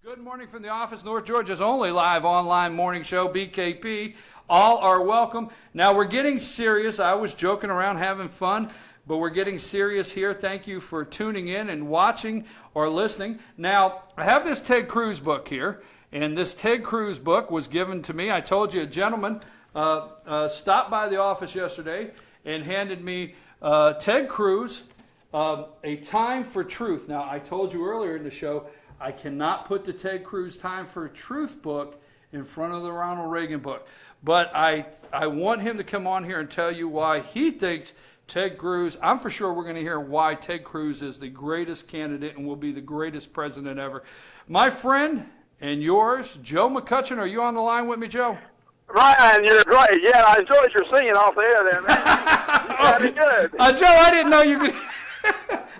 Good morning from the office, North Georgia's only live online morning show, BKP. All are welcome. Now we're getting serious. I was joking around, having fun, but we're getting serious here. Thank you for tuning in and watching or listening. Now, I have this Ted Cruz book here, and this Ted Cruz book was given to me. I told you a gentleman stopped by the office yesterday and handed me Ted Cruz, A Time for Truth. Now, I told you earlier in the show, I cannot put the Ted Cruz Time for Truth book in front of the Ronald Reagan book. But I want him to come on here and tell you why he thinks Ted Cruz, I'm for sure we're going to hear why Ted Cruz is the greatest candidate and will be the greatest president ever. My friend and yours, Joe McCutcheon, are you on the line with me, Joe? Ryan, you're great. Yeah, I enjoyed your singing off the air there, man. You sounded good. Joe, I didn't know you could.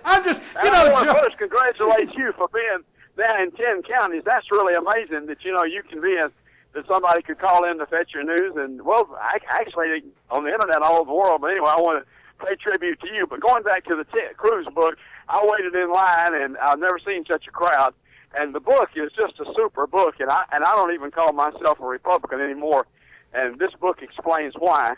I'm just, you know, I Joe. want to first congratulate you for being down in 10 counties. That's really amazing that, you know, you can be in, that somebody could call in to fetch your news. And, well, actually, on the internet all over the world. But anyway, I want to pay tribute to you. But going back to the Ted Cruz book, I waited in line, and I've never seen such a crowd. And the book is just a super book, and I don't even call myself a Republican anymore. And this book explains why.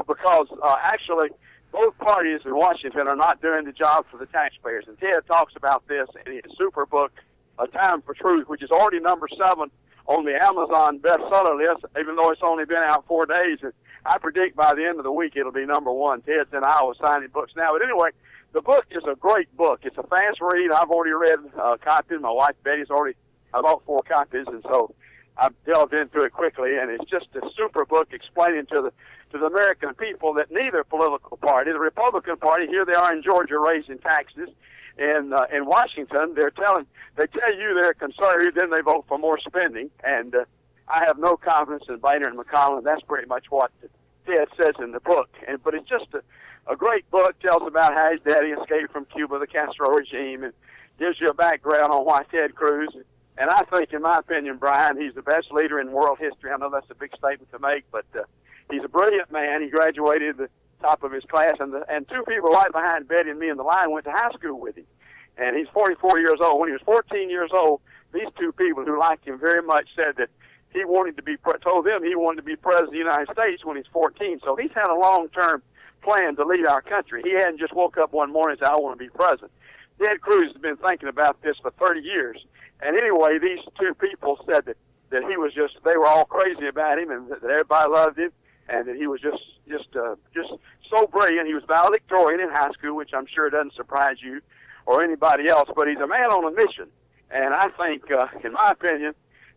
Because actually, both parties in Washington are not doing the job for the taxpayers. And Ted talks about this in his super book, A Time for Truth, which is already number 7 on the Amazon bestseller list, even though it's only been out 4 days. And I predict by the end of the week it'll be number 1. Ted's in Iowa signing books now. But anyway, the book is a great book. It's a fast read. I've already read a copy. My wife Betty's already, I bought 4 copies, and so I've delved into it quickly. And it's just a super book explaining to the American people that neither political party, the Republican Party, here they are in Georgia raising taxes. In Washington, they tell you they're conservative, then they vote for more spending. And I have no confidence in Boehner and McConnell. That's pretty much what Ted says in the book. But it's just a great book. Tells about how his daddy escaped from Cuba, the Castro regime, and gives you a background on why Ted Cruz. And I think, in my opinion, Brian, he's the best leader in world history. I know that's a big statement to make, but he's a brilliant man. He graduated the top of his class, and 2 people right behind Betty and me in the line went to high school with him. And he's 44 years old. When he was 14 years old, these 2 people who liked him very much said that he wanted to be, told them he wanted to be president of the United States when he's 14. So he's had a long-term plan to lead our country. He hadn't just woke up one morning and said, I want to be president. Ted Cruz has been thinking about this for 30 years. And anyway, these 2 people said that he was just, they were all crazy about him, and that everybody loved him, and that he was just so brilliant. He was valedictorian in high school, which I'm sure doesn't surprise you or anybody else, but he's a man on a mission. And I think, in my opinion,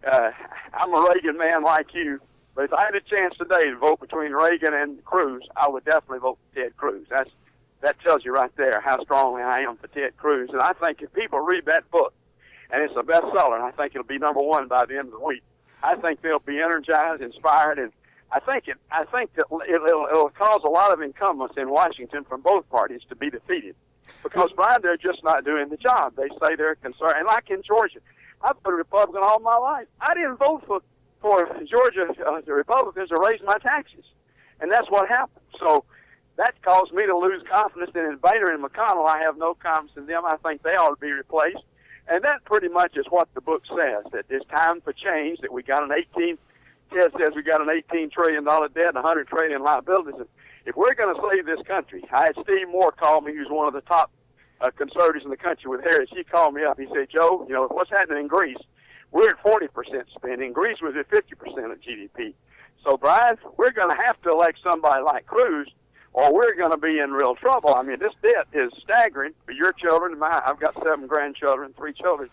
I'm a Reagan man like you, but if I had a chance today to vote between Reagan and Cruz, I would definitely vote for Ted Cruz. That tells you right there how strongly I am for Ted Cruz. And I think if people read that book, and it's a bestseller, and I think it'll be number 1 by the end of the week, I think they'll be energized, inspired, and I think that it'll cause a lot of incumbents in Washington from both parties to be defeated. Because, Brian, they're just not doing the job. They say they're concerned. And like in Georgia, I've been a Republican all my life. I didn't vote for Georgia, the Republicans, to raise my taxes. And that's what happened. So that caused me to lose confidence in Boehner and McConnell. I have no confidence in them. I think they ought to be replaced. And that pretty much is what the book says, that it's time for change, that we got Ted says we got an $18 trillion debt and $100 trillion liabilities. And if we're going to save this country, I had Steve Moore call me, who's one of the top conservatives in the country with Harris. He called me up. He said, Joe, you know, what's happening in Greece? We're at 40% spending. Greece was at 50% of GDP. So, Brian, we're going to have to elect somebody like Cruz, or we're going to be in real trouble. I mean, this debt is staggering for your children and mine. I've got 7 grandchildren, 3 children.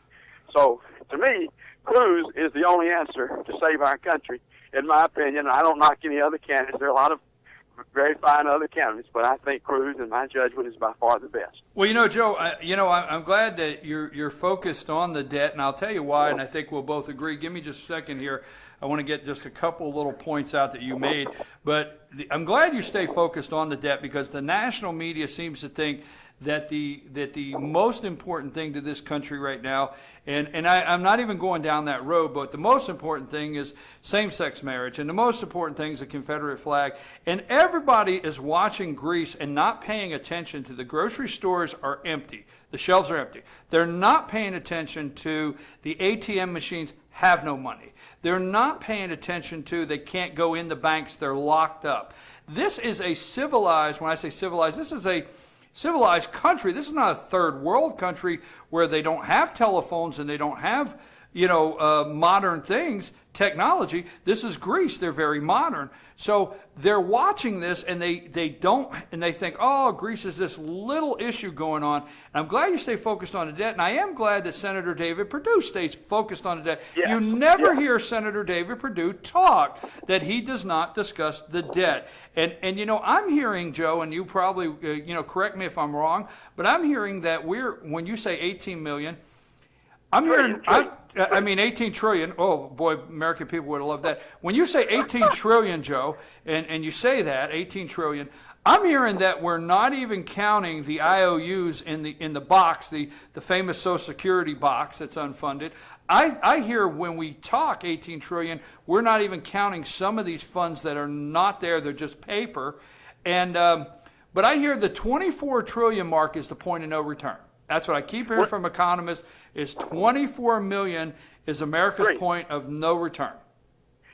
So, to me, Cruz is the only answer to save our country, in my opinion. I don't knock any other candidates. There are a lot of very fine other candidates, but I think Cruz, in my judgment, is by far the best. Well, you know, Joe, I'm glad that you're focused on the debt, and I'll tell you why, and I think we'll both agree. Give me just a second here. I want to get just a couple little points out that you made. But I'm glad you stay focused on the debt, because the national media seems to think that the most important thing to this country right now, and I'm not even going down that road, but the most important thing is same-sex marriage, and the most important thing is the Confederate flag. And everybody is watching Greece and not paying attention to the grocery stores are empty. The shelves are empty. They're not paying attention to the ATM machines have no money. They're not paying attention to they can't go in the banks, they're locked up. This is a civilized, when I say civilized, this is a civilized country. This is not a third world country where they don't have telephones and they don't have, modern things, technology. This is Greece. They're very modern. So they're watching this and they think, oh, Greece is this little issue going on. And I'm glad you stay focused on the debt. And I am glad that Senator David Perdue stays focused on the debt. Yeah. You never hear Senator David Perdue talk that he does not discuss the debt. And I'm hearing, Joe, and you probably, correct me if I'm wrong, but I'm hearing that when you say 18 million, I'm hearing, 18 trillion. Oh, boy, American people would have loved that. When you say 18 trillion, Joe, and you say that, 18 trillion, I'm hearing that we're not even counting the IOUs in the box, the famous Social Security box that's unfunded. I hear when we talk 18 trillion, we're not even counting some of these funds that are not there. They're just paper. But I hear the 24 trillion mark is the point of no return. That's what I keep hearing from economists, is 24 million is America's point of no return.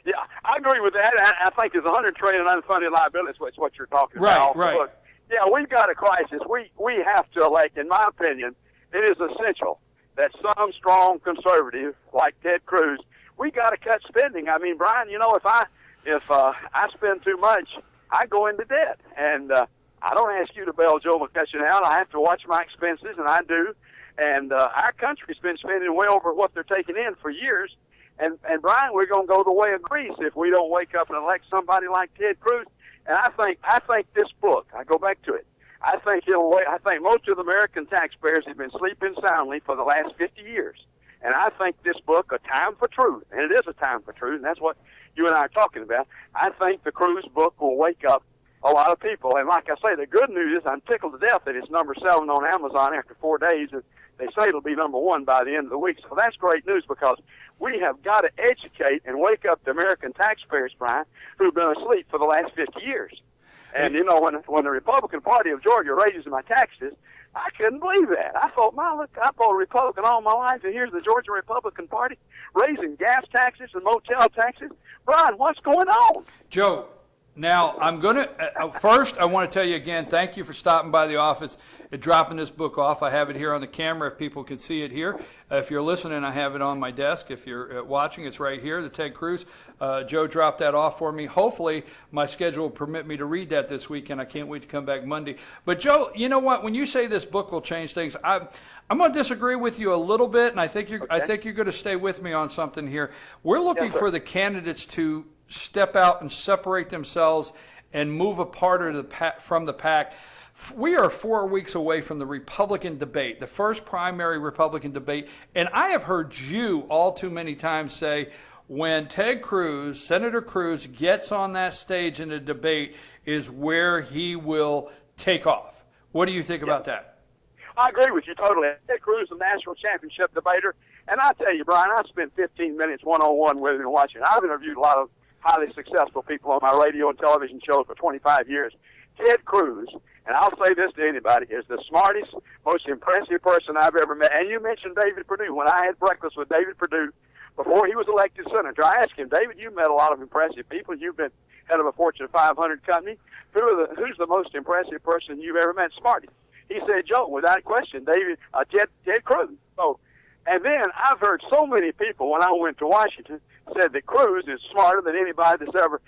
Yeah, I agree with that. I think there's 100 trillion unfunded liabilities, which is what you're talking about. Right. Look, yeah, we've got a crisis. We have to elect, in my opinion, it is essential that some strong conservative like Ted Cruz, we got to cut spending. I mean, Brian, if I spend too much, I go into debt. And I don't ask you to bail Joe McCutcheon out. I have to watch my expenses, and I do. And our country's been spending way over what they're taking in for years. And Brian, we're going to go the way of Greece if we don't wake up and elect somebody like Ted Cruz. And I think this book, I go back to it, I think most of the American taxpayers have been sleeping soundly for the last 50 years. And I think this book, A Time for Truth, and it is a time for truth, and that's what you and I are talking about, I think the Cruz book will wake up a lot of people. And like I say, the good news is I'm tickled to death that it's number 7 on Amazon after 4 days, and they say it'll be number 1 by the end of the week. So that's great news, because we have got to educate and wake up the American taxpayers, Brian, who've been asleep for the last 50 years. And, when the Republican Party of Georgia raises my taxes, I couldn't believe that. I thought, I fought Republican all my life, and here's the Georgia Republican Party raising gas taxes and motel taxes. Brian, what's going on? Joe, now I'm going to, first I want to tell you again, thank you for stopping by the office and dropping this book off. I have it here on the camera if people can see it here. If you're listening, I have it on my desk. If you're watching, it's right here, the Ted Cruz. Joe dropped that off for me. Hopefully my schedule will permit me to read that this weekend. I can't wait to come back Monday. But Joe, you know what? When you say this book will change things, I'm going to disagree with you a little bit, and I think you're going to stay with me on something here. We're looking for the candidates to step out and separate themselves and move apart from the pack. We are 4 weeks away from the Republican debate, the first primary Republican debate, and I have heard you all too many times say, when Ted Cruz, Senator Cruz, gets on that stage in a debate is where he will take off. What do you think about that? I agree with you totally. Ted Cruz, the national championship debater, and I tell you, Brian, I spent 15 minutes one-on-one with him watching. I've interviewed a lot of highly successful people on my radio and television shows for 25 years. Ted Cruz, and I'll say this to anybody, is the smartest, most impressive person I've ever met. And you mentioned David Perdue. When I had breakfast with David Perdue before he was elected senator, I asked him, David, you've met a lot of impressive people. You've been head of a Fortune 500 company. Who's the most impressive person you've ever met? Smarty. He said, Joe, without question, Ted Cruz. So, and then I've heard so many people when I went to Washington said that Cruz is smarter than anybody that's ever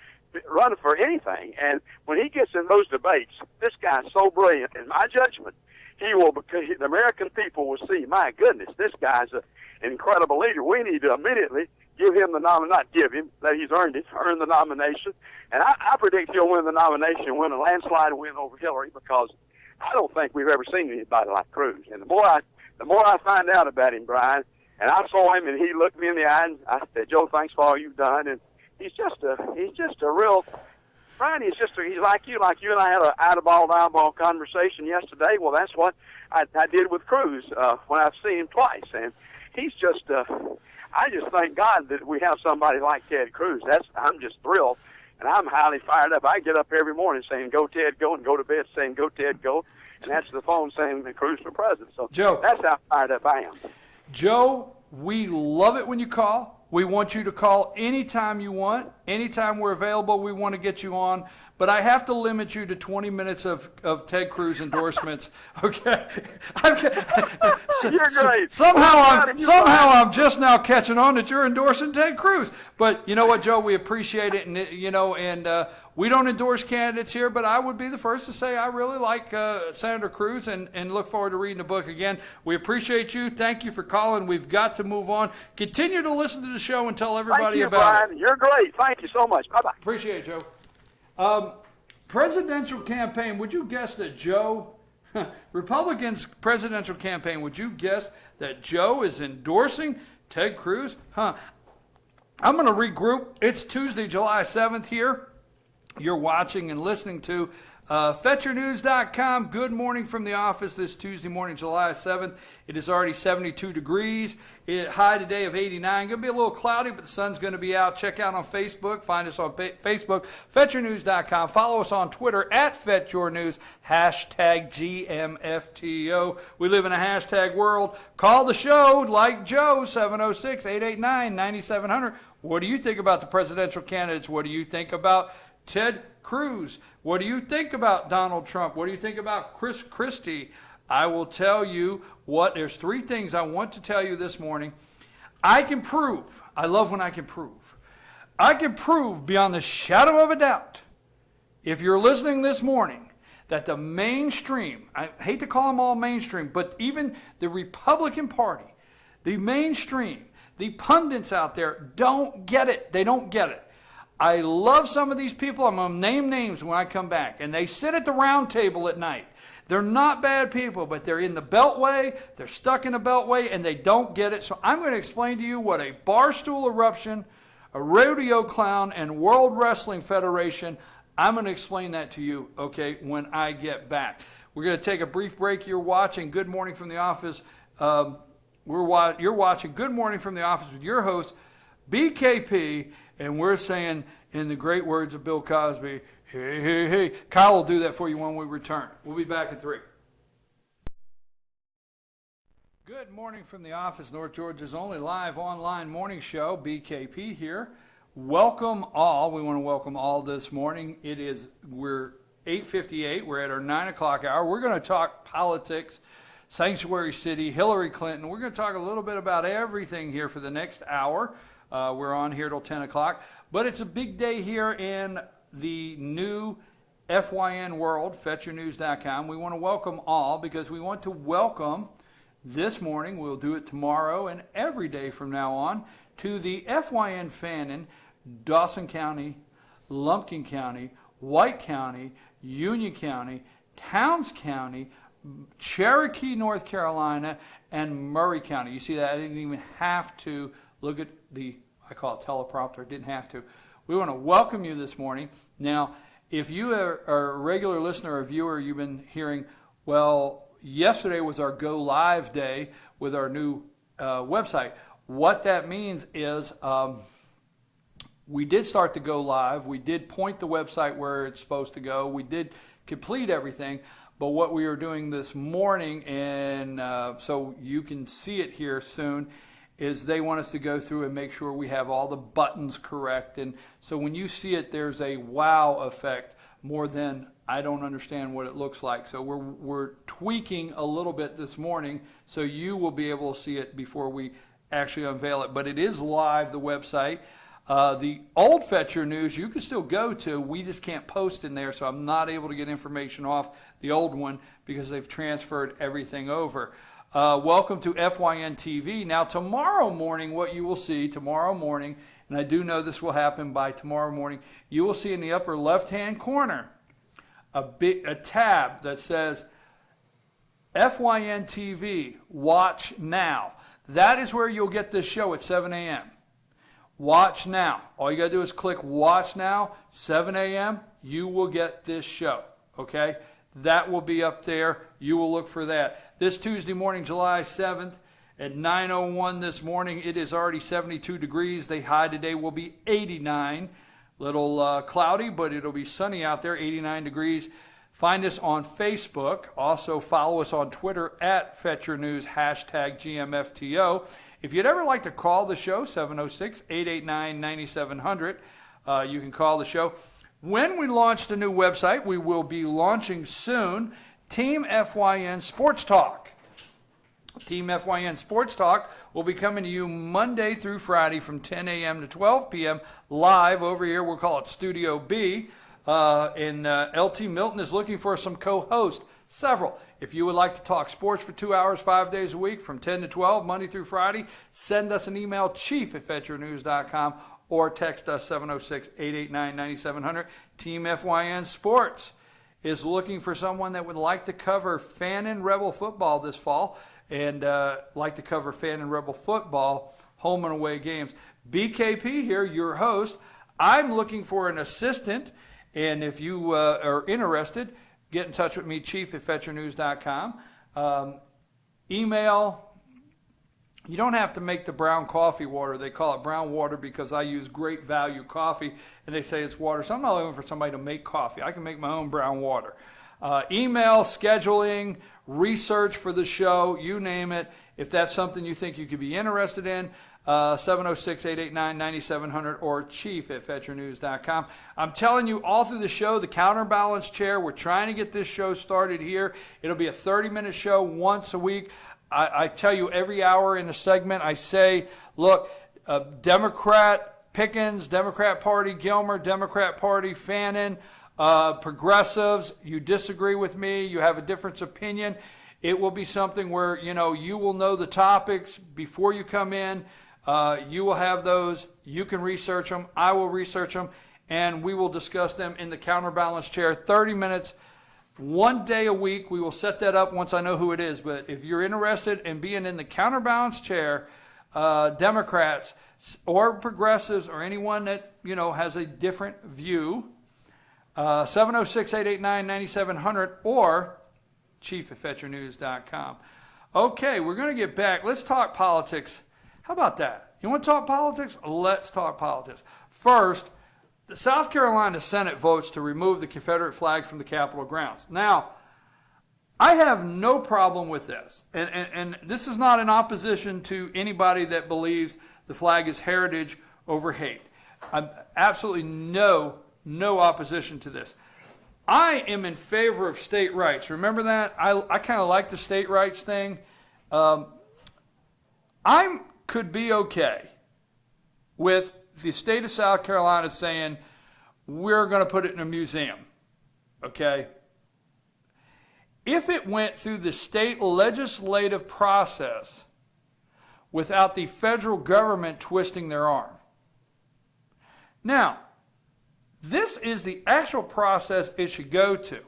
run for anything. And when he gets in those debates, this guy's so brilliant. In my judgment, because the American people will see, my goodness, this guy's an incredible leader. We need to immediately give him the not give him, that he's earned the nomination. And I predict he'll win the nomination, win a landslide win over Hillary, because I don't think we've ever seen anybody like Cruz. And the more I find out about him, Brian, and I saw him and he looked me in the eye and I said, Joe, thanks for all you've done. And he's just a real. Brian, he's like you and I had an eyeball to eyeball conversation yesterday. Well, that's what I did with Cruz when I've seen him twice, and he's just. I just thank God that we have somebody like Ted Cruz. I'm just thrilled, and I'm highly fired up. I get up every morning saying, "Go Ted, go," and go to bed saying, "Go Ted, go," and answer the phone saying, "Cruz for president." So Joe, that's how fired up I am. Joe, we love it when you call. We want you to call anytime you want. Anytime we're available, we want to get you on. But I have to limit you to 20 minutes of Ted Cruz endorsements. Okay? You're great. Somehow I'm just now catching on that you're endorsing Ted Cruz. But you know what, Joe? We appreciate it, and we don't endorse candidates here. But I would be the first to say I really like Senator Cruz, and look forward to reading the book again. We appreciate you. Thank you for calling. We've got to move on. Continue to listen to the show and tell everybody about it. You're great. Thank you so much. Bye-bye. Appreciate it, Joe. Presidential campaign, would you guess that Joe, Republicans' presidential campaign, would you guess that Joe is endorsing Ted Cruz? I'm going to regroup. It's Tuesday, July 7th here. You're watching and listening to FetchYourNews.com. Good morning from the office this Tuesday morning, July 7th. It is already 72 degrees. High today of 89. Going to be a little cloudy, but the sun's going to be out. Check out on Facebook. Find us on Facebook, FetchYourNews.com. Follow us on Twitter at FetchYourNews, hashtag GMFTO. We live in a hashtag world. Call the show like Joe, 706-889-9700. What do you think about the presidential candidates? What do you think about Ted Cruz? What do you think about Donald Trump? What do you think about Chris Christie? I will tell you there's three things I want to tell you this morning. I can prove, I love when I can prove. I can prove beyond the shadow of a doubt, if you're listening this morning, that the mainstream, I hate to call them all mainstream, but even the Republican Party, the mainstream, the pundits out there don't get it. They don't get it. I love some of these people. I'm going to name names when I come back. And they sit at the round table at night. They're not bad people, but they're in the beltway. They're stuck in the beltway, and they don't get it. So I'm going to explain to you what a barstool eruption, a rodeo clown, and World Wrestling Federation, I'm going to explain that to you, okay, when I get back. We're going to take a brief break. You're watching Good Morning from the Office. You're watching Good Morning from the Office with your host, BKP, and we're saying, in the great words of Bill Cosby, hey, hey, hey. Kyle will do that for you when we return. We'll be back at 3. Good morning from the office, North Georgia's only live online morning show, BKP here. Welcome all. We want to welcome all this morning. We're 8:58. We're at our 9 o'clock hour. We're going to talk politics, Sanctuary City, Hillary Clinton. We're going to talk a little bit about everything here for the next hour. We're on here till 10 o'clock. But it's a big day here in the new FYN world, FetchYourNews.com. We want to welcome all because we want to welcome this morning, we'll do it tomorrow and every day from now on, to the FYN fan in Dawson County, Lumpkin County, White County, Union County, Towns County, Cherokee, North Carolina, and Murray County. You see that? I didn't even have to look at I call it teleprompter, didn't have to. We want to welcome you this morning. Now, if you are a regular listener or viewer, you've been hearing, well, yesterday was our Go Live day with our new website. What that means is we did start to go live. We did point the website where it's supposed to go. We did complete everything. But what we are doing this morning, and so you can see it here soon, is they want us to go through and make sure we have all the buttons correct. And so when you see it, there's a wow effect more than I don't understand what it looks like. So we're tweaking a little bit this morning so you will be able to see it before we actually unveil it. But it is live, the website. The old Fetch Your News you can still go to. We just can't post in there, so I'm not able to get information off the old one because they've transferred everything over. Welcome to FYN TV. Now, tomorrow morning, what you will see tomorrow morning, and I do know this will happen by tomorrow morning, you will see in the upper left-hand corner a tab that says FYN TV, watch now. That is where you'll get this show at 7 a.m. Watch now. All you got to do is click watch now, 7 a.m. You will get this show, okay? That will be up there. You will look for that. This Tuesday morning, July 7th, at 9:01 this morning, it is already 72 degrees. The high today will be 89. Little cloudy, but it'll be sunny out there, 89 degrees. Find us on Facebook. Also follow us on Twitter at Fetcher News, hashtag GMFTO. If you'd ever like to call the show, 706-889-9700, you can call the show. When we launch the new website, we will be launching soon Team FYN Sports Talk. Team FYN Sports Talk will be coming to you Monday through Friday from 10 a.m. to 12 p.m. live over here. We'll call it Studio B. And LT Milton is looking for some co-hosts, several. If you would like to talk sports for 2 hours, 5 days a week from 10 to 12, Monday through Friday, send us an email, chief@fetchernews.com, or text us 706-889-9700. Team FYN Sports is looking for someone that would like to cover Fan and Rebel football this fall, and like to cover Fan and Rebel football, home and away games. BKP here, your host. I'm looking for an assistant, and if you are interested, get in touch with me, chief@fetchernews.com. Email. You don't have to make the brown coffee water. They call it brown water because I use Great Value coffee, and they say it's water. So I'm not looking for somebody to make coffee. I can make my own brown water. Email, scheduling, research for the show, you name it. If that's something you think you could be interested in, 706-889-9700 or chief@fetchernews.com. I'm telling you all through the show, the counterbalance chair, we're trying to get this show started here. It'll be a 30-minute show once a week. I tell you every hour in a segment, I say, look, Democrat Pickens, Democrat Party, Gilmer, Democrat Party, Fannin, progressives, you disagree with me, you have a different opinion. It will be something where, you will know the topics before you come in. You will have those. You can research them. I will research them, and we will discuss them in the counterbalance chair. 30 minutes, one day a week. We will set that up once I know who it is. But if you're interested in being in the counterbalance chair, Democrats or progressives or anyone that, has a different view, 706-889-9700 or chief@fetchernews.com. Okay, we're going to get back. Let's talk politics. How about that? You want to talk politics? Let's talk politics. First, the South Carolina Senate votes to remove the Confederate flag from the Capitol grounds. Now, I have no problem with this. And this is not in opposition to anybody that believes the flag is heritage over hate. I'm absolutely no opposition to this. I am in favor of state rights. Remember that? I kind of like the state rights thing. I could be okay with the state of South Carolina saying, we're going to put it in a museum. Okay? If it went through the state legislative process without the federal government twisting their arm. Now, this is the actual process it should go to.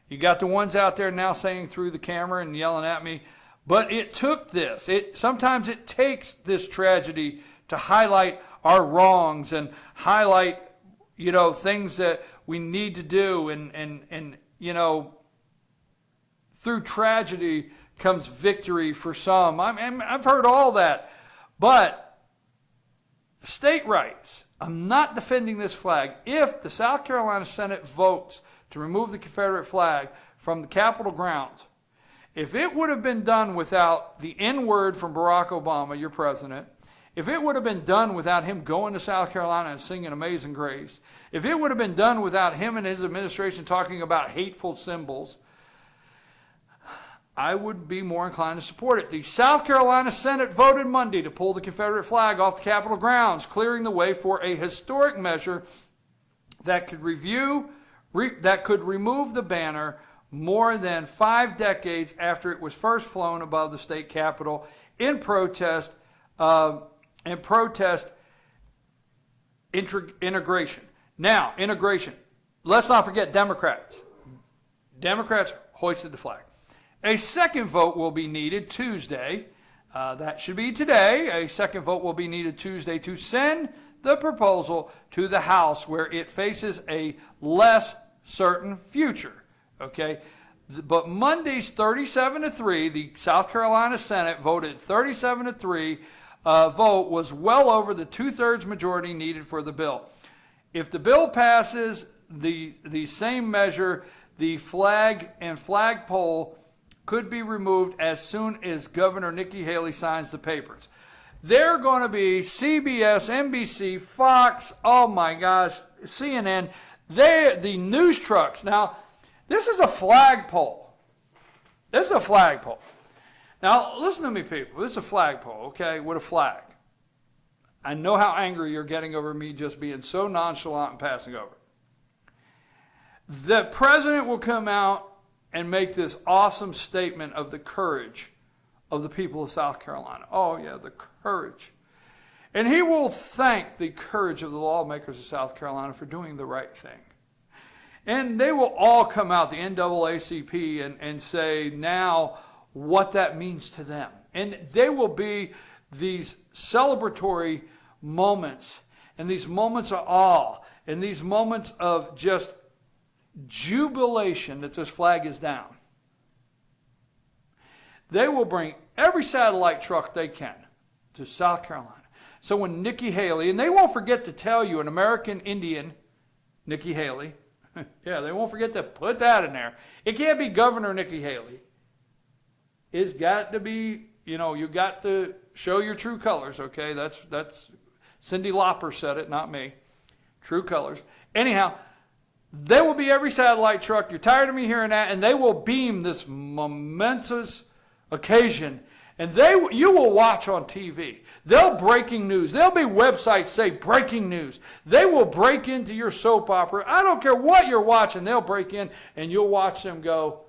You got the ones out there now saying through the camera and yelling at me, but it took this. Sometimes it takes this tragedy to highlight our wrongs and highlight, things that we need to do. And through tragedy comes victory for some. I've heard all that. But state rights, I'm not defending this flag. If the South Carolina Senate votes to remove the Confederate flag from the Capitol grounds, if it would have been done without the N-word from Barack Obama, your president, if it would have been done without him going to South Carolina and singing Amazing Grace, if it would have been done without him and his administration talking about hateful symbols, I would be more inclined to support it. The South Carolina Senate voted Monday to pull the Confederate flag off the Capitol grounds, clearing the way for a historic measure that could remove the banner more than 5 decades after it was first flown above the state capitol in protest integration. Now, integration. Let's not forget Democrats. Democrats hoisted the flag. A second vote will be needed Tuesday. That should be today. A second vote will be needed Tuesday to send the proposal to the House where it faces a less certain future. Okay? But Monday's 37-3, the South Carolina Senate voted 37-3 vote was well over the 2/3 majority needed for the bill. If the bill passes the same measure, the flag and flagpole could be removed as soon as Governor Nikki Haley signs the papers. They're going to be CBS, NBC, Fox, oh my gosh, CNN, the news trucks. Now, this is a flagpole. This is a flagpole. Now, listen to me, people. This is a flagpole, okay, with a flag. I know how angry you're getting over me just being so nonchalant and passing over. The president will come out and make this awesome statement of the courage of the people of South Carolina. Oh, yeah, the courage. And he will thank the courage of the lawmakers of South Carolina for doing the right thing. And they will all come out, the NAACP, and say now what that means to them. And they will be these celebratory moments, and these moments of awe, and these moments of just jubilation that this flag is down. They will bring every satellite truck they can to South Carolina. So when Nikki Haley, and they won't forget to tell you, an American Indian, Nikki Haley, yeah, they won't forget to put that in there. It can't be Governor Nikki Haley. It's got to be, you got to show your true colors, okay? That's Cyndi Lauper said it, not me. True colors. Anyhow, they will be every satellite truck. You're tired of me hearing that, and they will beam this momentous occasion, and you will watch on TV. They'll breaking news. There'll be websites say breaking news. They will break into your soap opera. I don't care what you're watching. They'll break in, and you'll watch them go,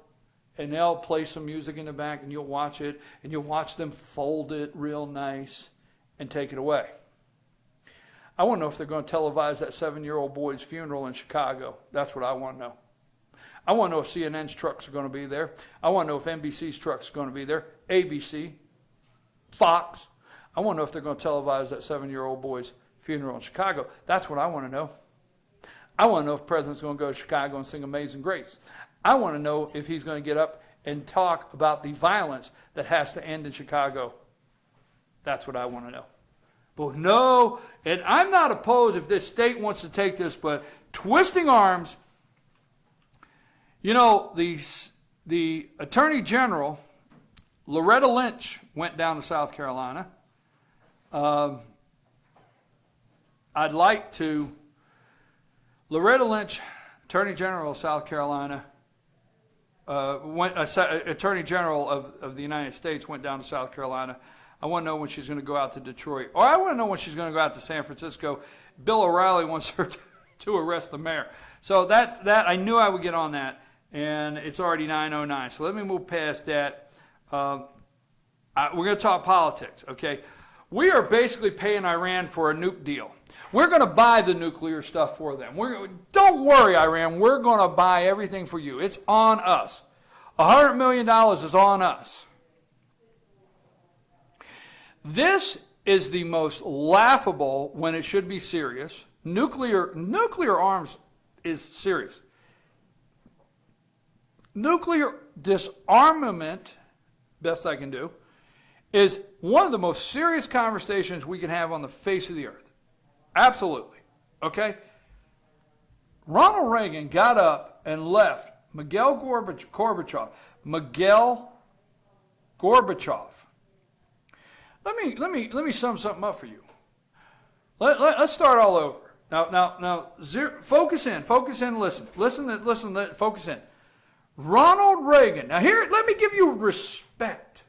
and they'll play some music in the back, and you'll watch it, and you'll watch them fold it real nice and take it away. I want to know if they're going to televise that 7-year-old boy's funeral in Chicago. That's what I want to know. I want to know if CNN's trucks are going to be there. I want to know if NBC's trucks are going to be there. ABC, Fox. I want to know if they're going to televise that 7-year-old boy's funeral in Chicago. That's what I want to know. I want to know if the president's going to go to Chicago and sing Amazing Grace. I want to know if he's going to get up and talk about the violence that has to end in Chicago. That's what I want to know. But no, and I'm not opposed if this state wants to take this, but twisting arms, the Attorney General, Loretta Lynch, went down to South Carolina. Loretta Lynch, Attorney General of South Carolina, Attorney General of the United States went down to South Carolina. I want to know when she's going to go out to Detroit. Or I want to know when she's going to go out to San Francisco. Bill O'Reilly wants her to arrest the mayor. So that I knew I would get on that, and it's already 9:09. So let me move past that. We're going to talk politics, okay? We are basically paying Iran for a nuke deal. We're going to buy the nuclear stuff for them. Don't worry, Iran. We're going to buy everything for you. It's on us. $100 million is on us. This is the most laughable when it should be serious. Nuclear arms is serious. Nuclear disarmament, best I can do, is one of the most serious conversations we can have on the face of the earth. Absolutely. Okay? Ronald Reagan got up and left Mikhail Gorbachev. Let me sum something up for you. Let's start all over. Now, focus in, listen, focus in. Ronald Reagan. Now here, let me give you respect.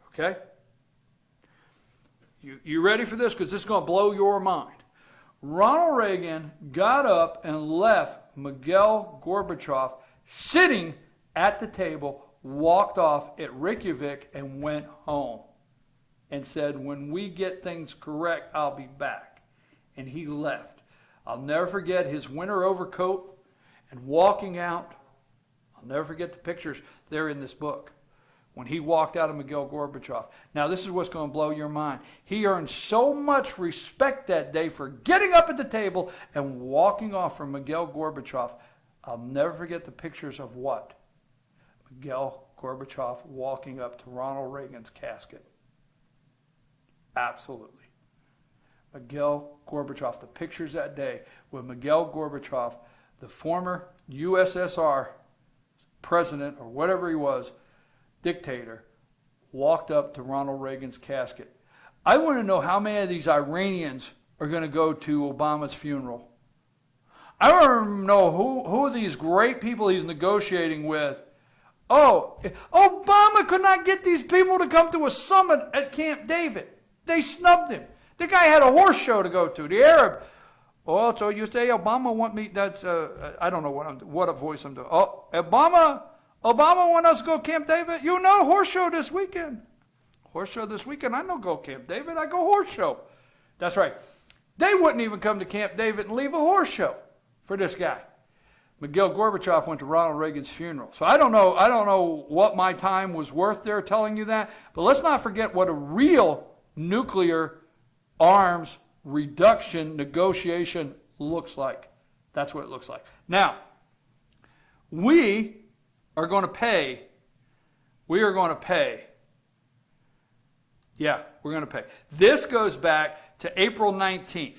Okay? You ready for this? Because this is going to blow your mind. Ronald Reagan got up and left Mikhail Gorbachev sitting at the table, walked off at Reykjavik, and went home. And said, when we get things correct, I'll be back. And he left. I'll never forget his winter overcoat and walking out. I'll never forget the pictures. They're in this book. when he walked out of Mikhail Gorbachev. Now, this is what's going to blow your mind. He earned so much respect that day for getting up at the table and walking off from Mikhail Gorbachev. I'll never forget the pictures of what? Mikhail Gorbachev walking up to Ronald Reagan's casket. Absolutely. Mikhail Gorbachev, the pictures that day with Mikhail Gorbachev, the former USSR president or whatever he was, dictator, walked up to Ronald Reagan's casket. I want to know how many of these Iranians are going to go to Obama's funeral. I want to know who are these great people he's negotiating with. Oh, Obama could not get these people to come to a summit at Camp David. They snubbed him. The guy had a horse show to go to. The Arab. Oh, so you say Obama want me? That's I don't know what a voice I'm doing. Oh, Obama want us to go Camp David. You know, horse show this weekend. Horse show this weekend. I don't go Camp David. I go horse show. That's right. They wouldn't even come to Camp David and leave a horse show for this guy. Mikhail Gorbachev went to Ronald Reagan's funeral. So I don't know what my time was worth there telling you that. But let's not forget what a real nuclear arms reduction negotiation looks like. That's what it looks like. Now, we are going to pay. Yeah, we're going to pay. This goes back to April 19th.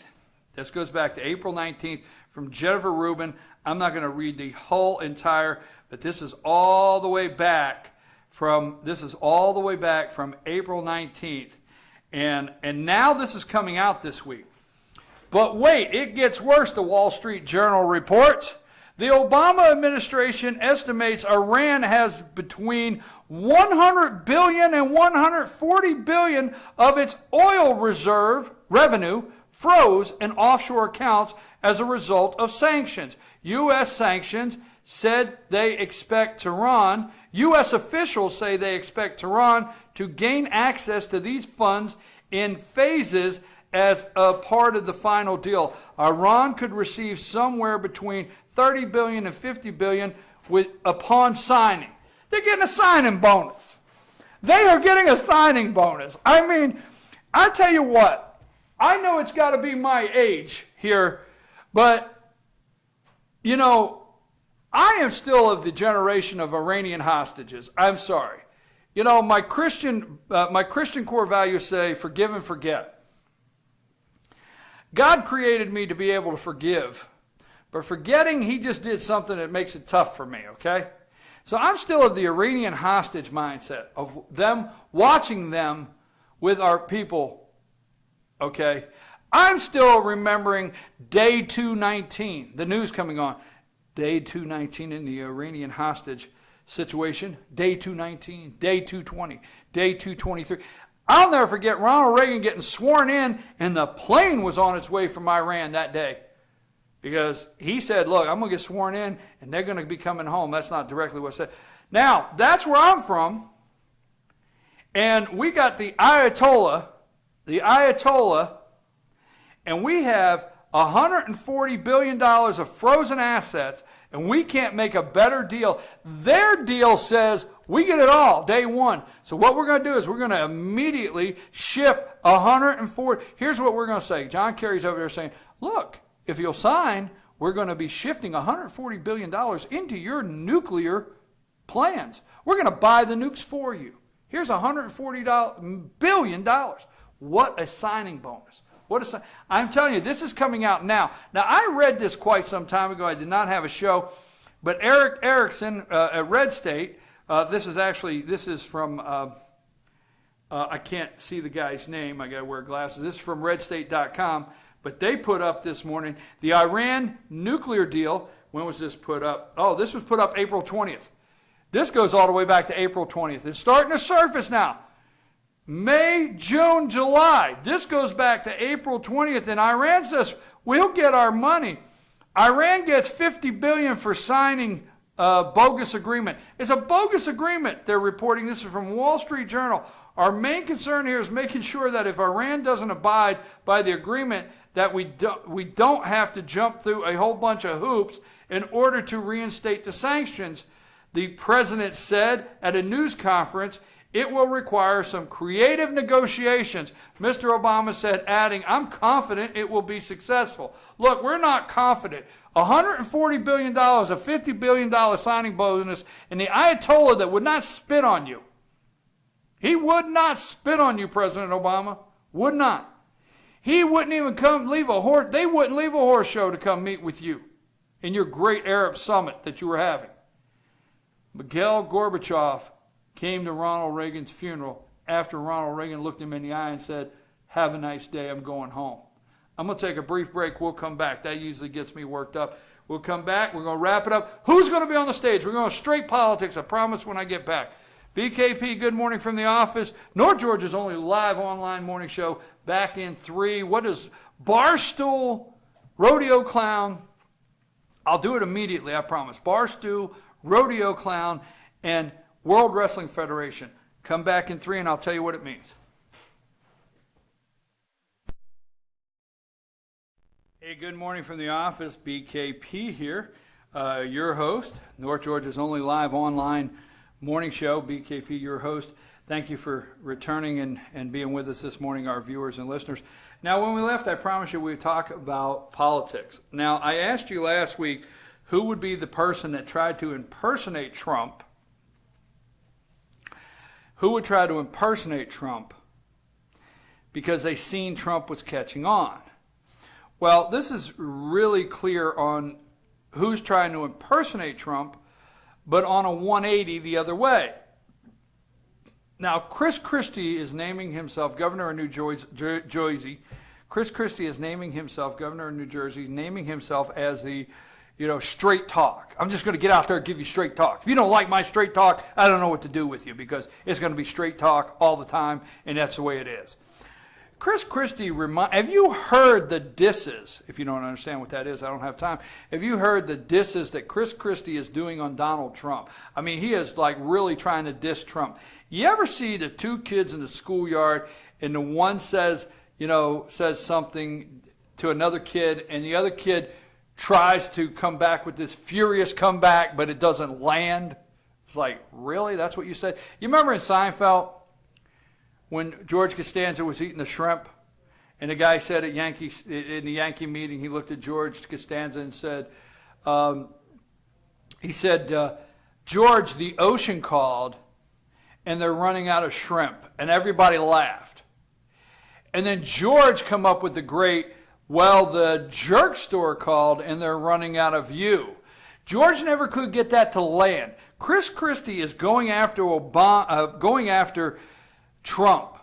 This goes back to April 19th from Jennifer Rubin. I'm not going to read the whole entire, but this is all the way back from April 19th. And now this is coming out this week. But wait, it gets worse, the Wall Street Journal reports. The Obama administration estimates Iran has between 100 billion and 140 billion of its oil revenue froze in offshore accounts as a result of sanctions. U.S. sanctions said they expect Tehran, U.S. officials say they expect Tehran to gain access to these funds in phases as a part of the final deal. Iran could receive somewhere between 30 billion and 50 billion upon signing. They're getting a signing bonus. They are getting a signing bonus. I mean, I tell you what, I know it's got to be my age here, but, you know, I am still of the generation of Iranian hostages. I'm sorry. You know, my Christian core values say forgive and forget. God created me to be able to forgive. But forgetting, he just did something that makes it tough for me, okay? So I'm still of the Iranian hostage mindset of them, watching them with our people, okay? I'm still remembering day 219, the news coming on. Day 219 in the Iranian hostage situation. Day 219, day 220, day 223. I'll never forget Ronald Reagan getting sworn in, and the plane was on its way from Iran that day. Because he said, look, I'm going to get sworn in, and they're going to be coming home. That's not directly what it said. Now, that's where I'm from. And we got the Ayatollah, and we have $140 billion of frozen assets, and we can't make a better deal. Their deal says we get it all day one. So what we're going to do is we're going to immediately shift 140. Here's what we're going to say. John Kerry's over there saying, look, if you'll sign, we're going to be shifting $140 billion into your nuclear plans. We're going to buy the nukes for you. Here's $140 billion. What a signing bonus. I'm telling you, this is coming out now. Now, I read this quite some time ago. I did not have a show. But Eric Erickson at Red State, this is from, I can't see the guy's name. I got to wear glasses. This is from redstate.com. But they put up this morning, the Iran nuclear deal. When was this put up? Oh, this was put up April 20th. This goes all the way back to April 20th. It's starting to surface now. May, June, July. This goes back to April 20th, and Iran says, we'll get our money. Iran gets $50 billion for signing a bogus agreement. It's a bogus agreement, they're reporting. This is from Wall Street Journal. Our main concern here is making sure that if Iran doesn't abide by the agreement, that we don't have to jump through a whole bunch of hoops in order to reinstate the sanctions. the president said at a news conference, it will require some creative negotiations. Mr. Obama said, adding, I'm confident it will be successful. Look, we're not confident. $140 billion, a $50 billion signing bonus, and the Ayatollah that would not spit on you. He would not spit on you, President Obama. Would not. He wouldn't even come leave a horse. They wouldn't leave a horse show to come meet with you in your great Arab summit that you were having. Mikhail Gorbachev came to Ronald Reagan's funeral after Ronald Reagan looked him in the eye and said, have a nice day, I'm going home. I'm going to take a brief break. We'll come back. That usually gets me worked up. We'll come back. We're going to wrap it up. Who's going to be on the stage? We're going straight politics, I promise, when I get back. BKP, good morning from the office. North Georgia's only live online morning show, back in 3. What is Barstool, Rodeo Clown? I'll do it immediately, I promise. Barstool, Rodeo Clown, and World Wrestling Federation. Come back in 3 and I'll tell you what it means. Hey, good morning from the office. BKP here, your host, North Georgia's only live online morning show. BKP, your host. Thank you for returning and being with us this morning, our viewers and listeners. Now, when we left, I promised you we'd talk about politics. Now, I asked you last week who would be the person that tried to impersonate Trump. Who would try to impersonate Trump because they seen Trump was catching on? Well, this is really clear on who's trying to impersonate Trump, but on a 180 the other way. Now, Chris Christie is naming himself governor of New Jersey. Chris Christie is naming himself governor of New Jersey, naming himself as the, straight talk. I'm just going to get out there and give you straight talk. If you don't like my straight talk, I don't know what to do with you because it's going to be straight talk all the time, and that's the way it is. Chris Christie, have you heard the disses? If you don't understand what that is, I don't have time. Have you heard the disses that Chris Christie is doing on Donald Trump? I mean, he is like really trying to diss Trump. You ever see the two kids in the schoolyard and the one says something to another kid and the other kid tries to come back with this furious comeback, but it doesn't land? It's like, really? That's what you said? You remember in Seinfeld when George Costanza was eating the shrimp and the guy said in the Yankee meeting, he looked at George Costanza and said, George, the ocean called and they're running out of shrimp. And everybody laughed. And then George come up with the great, the jerk store called and they're running out of you. George never could get that to land. Chris Christie is going after Trump,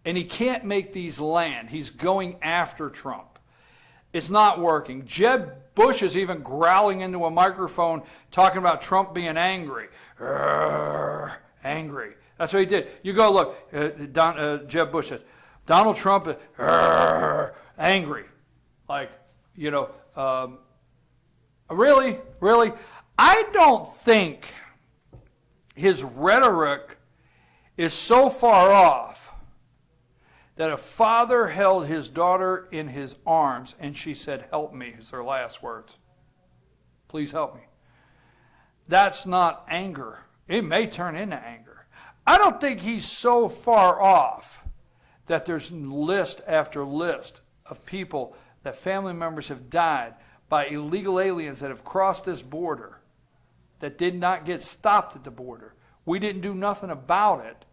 and he can't make these land. He's going after Trump. It's not working. Jeb Bush is even growling into a microphone talking about Trump being angry. Angry. That's what he did. You go look, Jeb Bush says, Donald Trump is angry. Really? I don't think his rhetoric is so far off that a father held his daughter in his arms and she said, help me, is her last words. Please help me. That's not anger. It may turn into anger. I don't think he's so far off that there's list after list of people that family members have died by illegal aliens that have crossed this border that did not get stopped at the border. We didn't do nothing about it.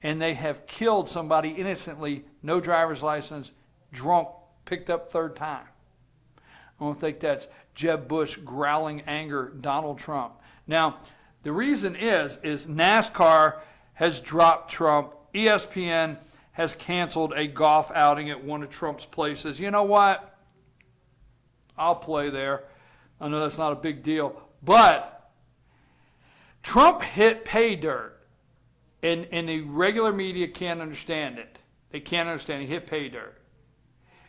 And they have killed somebody innocently, no driver's license, drunk, picked up third time. I don't think that's Jeb Bush growling anger, Donald Trump. Now, the reason is NASCAR has dropped Trump. ESPN has canceled a golf outing at one of Trump's places. You know what? I'll play there. I know that's not a big deal. But Trump hit pay dirt. And the regular media can't understand it. They can't understand. He hit pay dirt.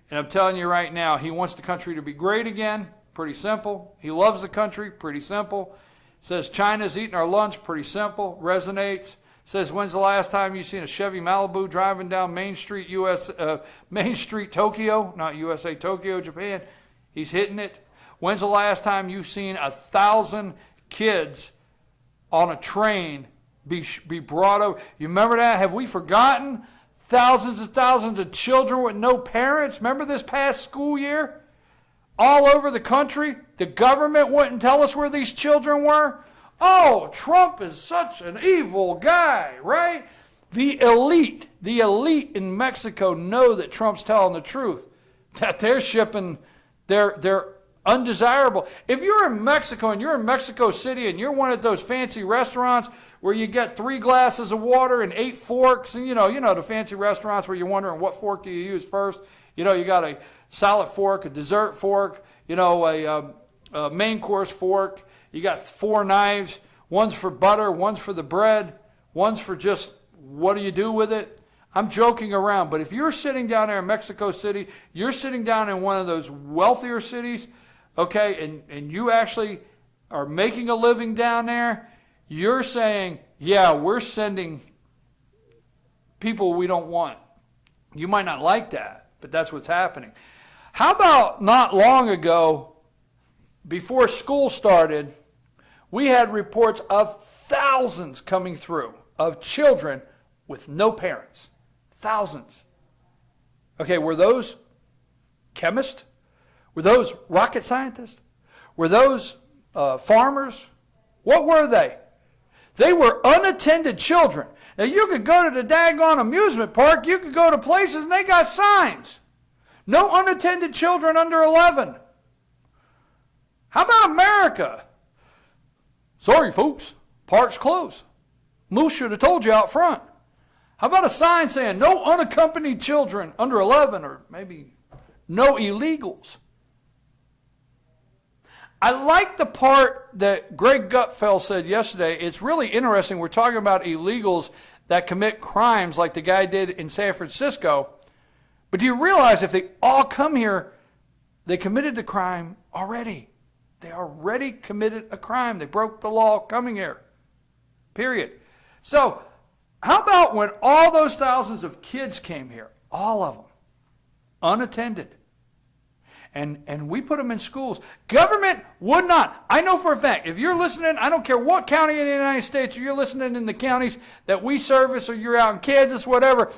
And I'm telling you right now, he wants the country to be great again. Pretty simple. He loves the country. Pretty simple. Says China's eating our lunch. Pretty simple. Resonates. Says, when's the last time you seen a Chevy Malibu driving down Main Street, Main Street, Tokyo? Not USA, Tokyo, Japan. He's hitting it. When's the last time you've seen 1,000 kids on a train be brought over. You remember that? Have we forgotten? Thousands and thousands of children with no parents. Remember this past school year? All over the country, the government wouldn't tell us where these children were. Oh, Trump is such an evil guy, right? The elite in Mexico know that Trump's telling the truth, that they're shipping, they're undesirable. If you're in Mexico and you're in Mexico City and you're one of those fancy restaurants where you get 3 glasses of water and 8 forks, and you know the fancy restaurants where you're wondering what fork do you use first. You got a salad fork, a dessert fork, a main course fork. You got 4 knives. One's for butter, one's for the bread, one's for just what do you do with it. I'm joking around, but if you're sitting down there in Mexico City, you're sitting down in one of those wealthier cities, okay, and you actually are making a living down there, you're saying, yeah, we're sending people we don't want. You might not like that, but that's what's happening. How about not long ago, before school started, we had reports of thousands coming through of children with no parents. Thousands. Okay, were those chemists? Were those rocket scientists? Were those farmers? What were they? They were unattended children. Now, you could go to the daggone amusement park, you could go to places, and they got signs. No unattended children under 11. How about America? Sorry, folks, park's closed. Moose should have told you out front. How about a sign saying no unaccompanied children under 11, or maybe no illegals? I like the part that Greg Gutfeld said yesterday. It's really interesting. We're talking about illegals that commit crimes like the guy did in San Francisco. But do you realize if they all come here, they committed the crime already? They already committed a crime. They broke the law coming here. Period. So how about when all those thousands of kids came here, all of them, unattended, and we put them in schools? Government would not. I know for a fact, if you're listening, I don't care what county in the United States, or you're listening in the counties that we service, or you're out in Kansas, whatever,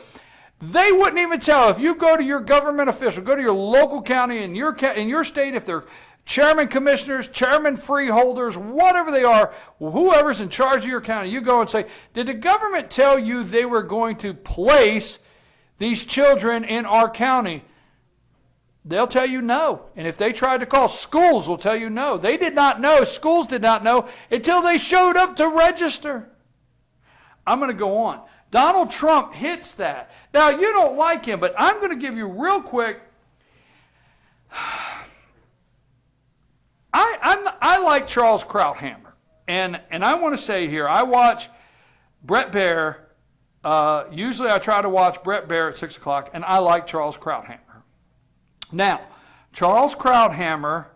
they wouldn't even tell. If you go to your government official, go to your local county in your state, if they're chairman commissioners, chairman freeholders, whatever they are, whoever's in charge of your county, you go and say, did the government tell you they were going to place these children in our county? They'll tell you no. And if they tried to call, schools will tell you no. They did not know, schools did not know until they showed up to register. I'm going to go on. Donald Trump hits that. Now, you don't like him, but I'm going to give you real quick. I like Charles Krauthammer. And I want to say here, I watch Bret Baier. Usually I try to watch Bret Baier at 6 o'clock, and I like Charles Krauthammer. Now, Charles Krauthammer,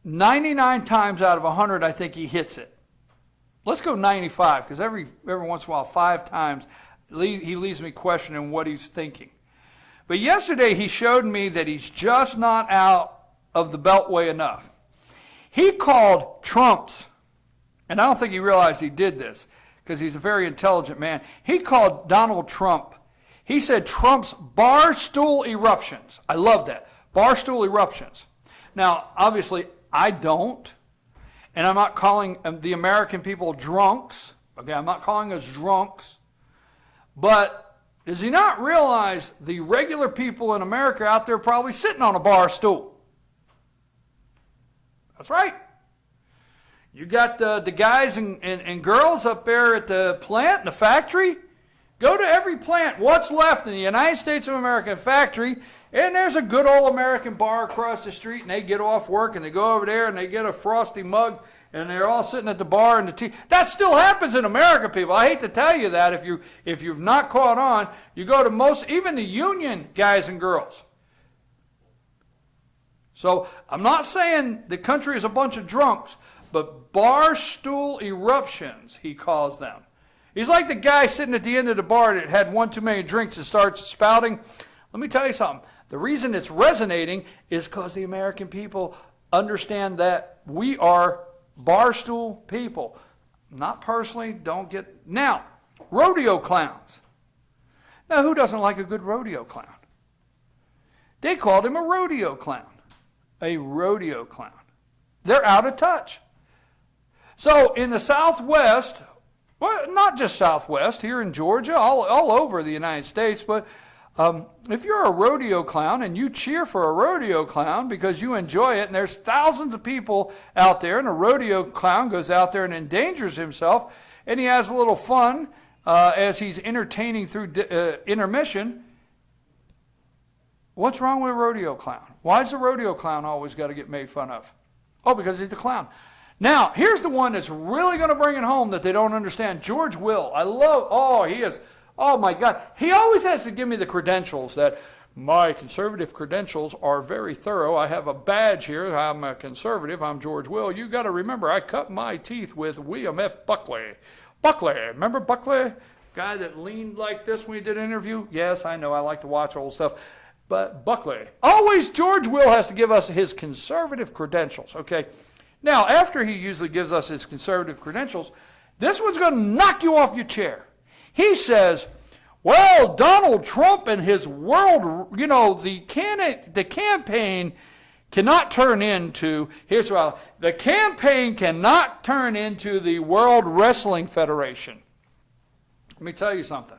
99 times out of 100, I think he hits it. Let's go 95, because every once in a while, 5 times, he leaves me questioning what he's thinking. But yesterday, he showed me that he's just not out of the beltway enough. He called Trump's, and I don't think he realized he did this, because he's a very intelligent man. He called Donald Trump. He said Trump's barstool eruptions. I love that. Barstool eruptions. Now, obviously, I don't. And I'm not calling the American people drunks. Okay, I'm not calling us drunks. But does he not realize the regular people in America out there probably sitting on a bar stool? That's right. You got the guys and girls up there at the plant, in the factory. Go to every plant, what's left in the United States of America factory, and there's a good old American bar across the street, and they get off work, and they go over there, and they get a frosty mug, and they're all sitting at the bar and the tea. That still happens in America, people. I hate to tell you that. If you've not caught on, you go to most, even the union guys and girls. So I'm not saying the country is a bunch of drunks, but barstool eruptions, he calls them. He's like the guy sitting at the end of the bar that had one too many drinks and starts spouting. Let me tell you something. The reason it's resonating is because the American people understand that we are barstool people. not personally, don't get... Now, rodeo clowns. Now, who doesn't like a good rodeo clown? They called him a rodeo clown. A rodeo clown. They're out of touch. So in the Southwest, well, not just Southwest, here in Georgia, all over the United States, but if you're a rodeo clown and you cheer for a rodeo clown because you enjoy it, and there's thousands of people out there, and a rodeo clown goes out there and endangers himself, and he has a little fun as he's entertaining through intermission, what's wrong with a rodeo clown? Why is the rodeo clown always got to get made fun of? Oh, because he's a clown. Now, here's the one that's really going to bring it home that they don't understand. George Will. I love, he is, oh my God. He always has to give me the credentials that my conservative credentials are very thorough. I have a badge here. I'm a conservative. I'm George Will. You got to remember, I cut my teeth with William F. Buckley. Buckley. Remember Buckley? Guy that leaned like this when he did an interview? Yes, I know. I like to watch old stuff. But Buckley. Always George Will has to give us his conservative credentials, okay? Now, after he usually gives us his conservative credentials, this one's going to knock you off your chair. He says, well, Donald Trump and his world, the campaign cannot turn into, the campaign cannot turn into the World Wrestling Federation. Let me tell you something.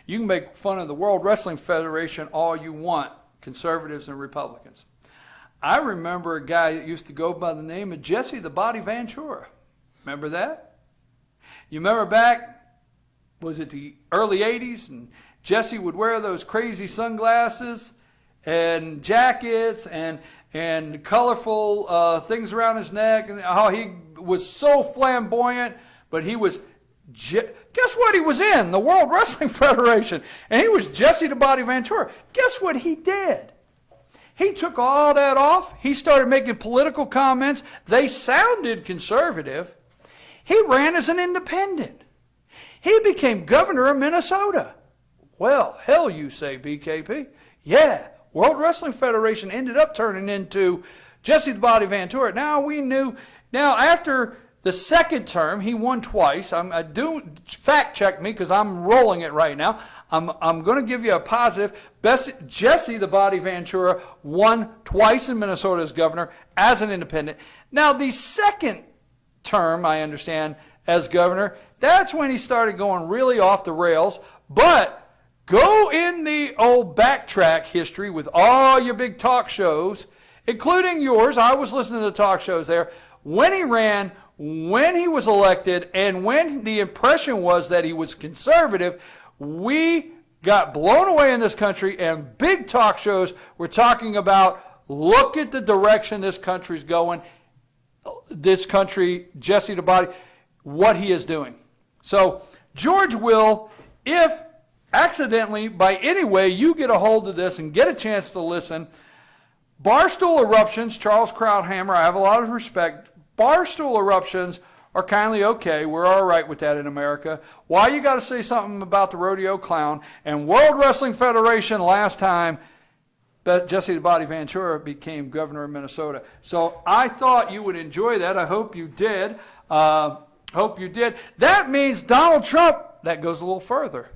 You can make fun of the World Wrestling Federation all you want, conservatives and Republicans. I remember a guy that used to go by the name of Jesse the Body Ventura. Remember that? You remember back, was it the early 80s? And Jesse would wear those crazy sunglasses and jackets and colorful things around his neck. And how he was so flamboyant, but he was... Guess what he was in? The World Wrestling Federation. And he was Jesse the Body Ventura. Guess what he did? He took all that off. He started making political comments. They sounded conservative. He ran as an independent. He became governor of Minnesota. Well, hell, you say, BKP. Yeah, World Wrestling Federation ended up turning into Jesse the Body Ventura. Now we knew. Now after the second term, he won twice. Do fact check me because I'm rolling it right now. I'm going to give you a positive. Jesse the Body Ventura won twice in Minnesota as governor as an independent. Now the second term, I understand, as governor, that's when he started going really off the rails. But go in the old backtrack history with all your big talk shows, including yours. I was listening to the talk shows there. When he ran, when he was elected, and when the impression was that he was conservative, we got blown away in this country, and big talk shows were talking about, look at the direction this country's going. This country, Jesse the Body, what he is doing. So George Will, if accidentally, by any way, you get a hold of this and get a chance to listen, Barstool Eruptions, Charles Krauthammer, I have a lot of respect. Barstool Eruptions are kindly okay. We're all right with that in America. Why you got to say something about the rodeo clown? And World Wrestling Federation last time, but Jesse the Body Ventura became governor of Minnesota. So I thought you would enjoy that. I hope you did. Hope you did. That means Donald Trump, that goes a little further.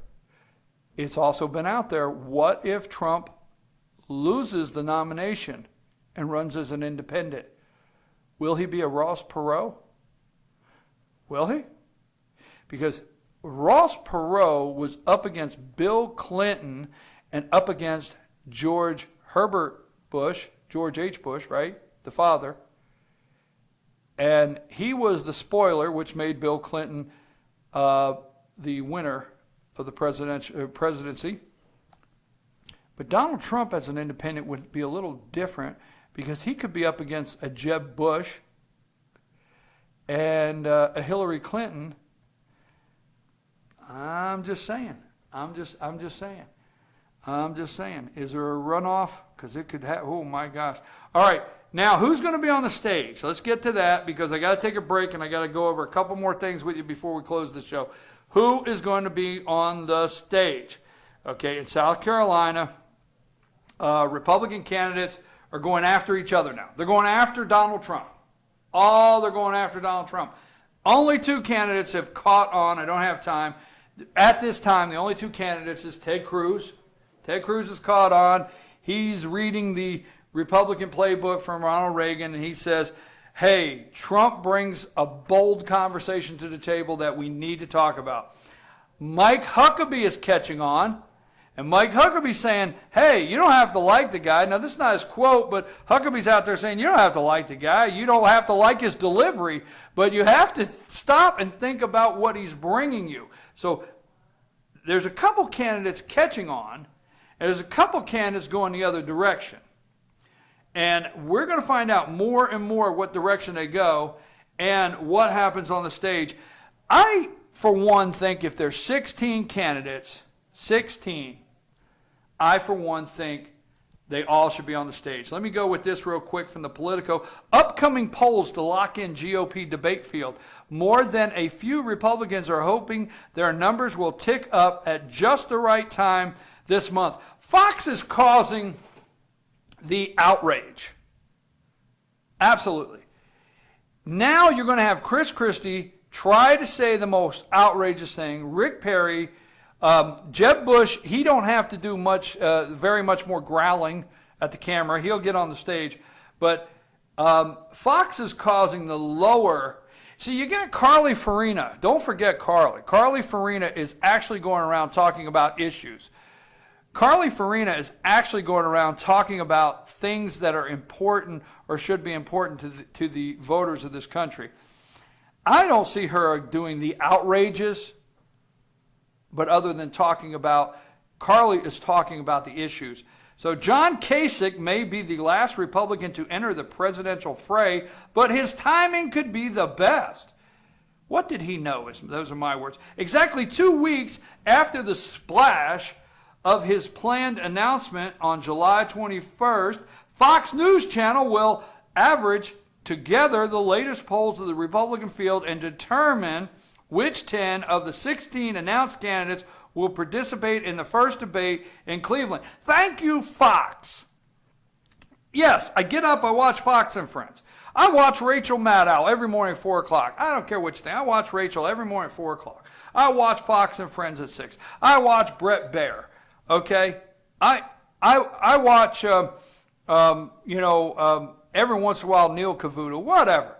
It's also been out there. What if Trump loses the nomination and runs as an independent? Will he be a Ross Perot? Will he? Because Ross Perot was up against Bill Clinton and up against George Herbert Bush, George H. Bush, right? The father. And he was the spoiler, which made Bill Clinton the winner of the presidency. But Donald Trump as an independent would be a little different because he could be up against a Jeb Bush and a Hillary Clinton. I'm just saying. Is there a runoff? Because it could have, oh my gosh. All right, now who's going to be on the stage? Let's get to that because I got to take a break and I got to go over a couple more things with you before we close the show. Who is going to be on the stage? Okay, in South Carolina, Republican candidates are going after each other now. They're going after Donald Trump. They're going after Donald Trump. Only two candidates have caught on. I don't have time. At this time, the only two candidates is Ted Cruz. Ted Cruz has caught on. He's reading the Republican playbook from Ronald Reagan, and he says, hey, Trump brings a bold conversation to the table that we need to talk about. Mike Huckabee is catching on, and Mike Huckabee's saying, hey, you don't have to like the guy. Now, this is not his quote, but Huckabee's out there saying, you don't have to like the guy. You don't have to like his delivery, but you have to stop and think about what he's bringing you. So there's a couple candidates catching on, and there's a couple candidates going the other direction. And we're going to find out more and more what direction they go and what happens on the stage. I, for one, think if there's 16 candidates, 16, I, for one, think they all should be on the stage. Let me go with this real quick from the Politico. Upcoming polls to lock in GOP debate field. More than a few Republicans are hoping their numbers will tick up at just the right time this month. Fox is causing the outrage. Absolutely. Now you're going to have Chris Christie try to say the most outrageous thing. Rick Perry, Jeb Bush, he don't have to do much, very much more growling at the camera. He'll get on the stage. But Fox is causing the lower. See, you got Carly Farina. Don't forget Carly. Carly Farina is actually going around talking about issues. Carly Farina is actually going around talking about things that are important or should be important to the voters of this country. I don't see her doing the outrages, but other than talking about, Carly is talking about the issues. So John Kasich may be the last Republican to enter the presidential fray, but his timing could be the best. What did he know? Those are my words. Exactly 2 weeks after the splash of his planned announcement on July 21st, Fox News Channel will average together the latest polls of the Republican field and determine which 10 of the 16 announced candidates will participate in the first debate in Cleveland. Thank you, Fox. Yes, I get up, I watch Fox and Friends. I watch Rachel Maddow every morning at 4 o'clock. I don't care which thing. I watch Rachel every morning at 4 o'clock. I watch Fox and Friends at 6. I watch Brett Baer. Okay, I watch, every once in a while Neil Cavuto, whatever.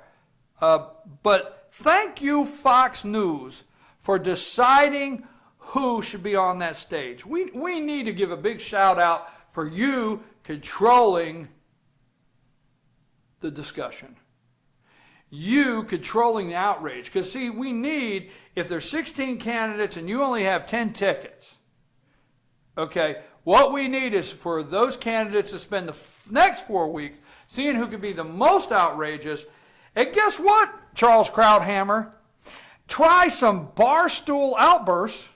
But thank you, Fox News, for deciding who should be on that stage. We need to give a big shout out for you controlling the discussion. You controlling the outrage. Because see, we need, if there's 16 candidates and you only have 10 tickets, okay, what we need is for those candidates to spend the next 4 weeks seeing who can be the most outrageous. And guess what, Charles Krauthammer? Try some barstool outbursts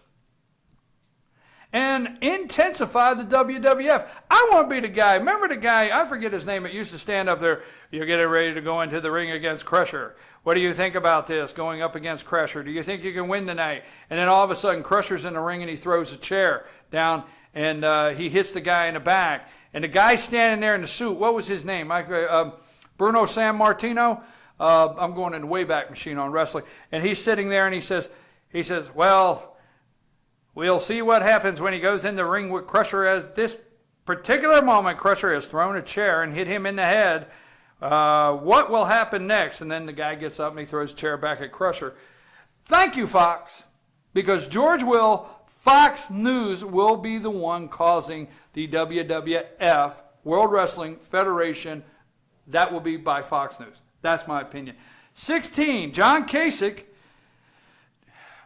and intensify the WWF. I want to be the guy. Remember the guy, I forget his name, it used to stand up there, you're getting ready to go into the ring against Crusher. What do you think about this, going up against Crusher? Do you think you can win tonight? And then all of a sudden, Crusher's in the ring and he throws a chair down and he hits the guy in the back. And the guy standing there in the suit, what was his name? Bruno Sammartino? I'm going in the Wayback Machine on wrestling. And he's sitting there and he says, well, we'll see what happens when he goes in the ring with Crusher. At this particular moment, Crusher has thrown a chair and hit him in the head. What will happen next? And then the guy gets up and he throws a chair back at Crusher. Thank you, Fox, because Fox News will be the one causing the WWF, World Wrestling Federation. That will be by Fox News. That's my opinion. 16, John Kasich,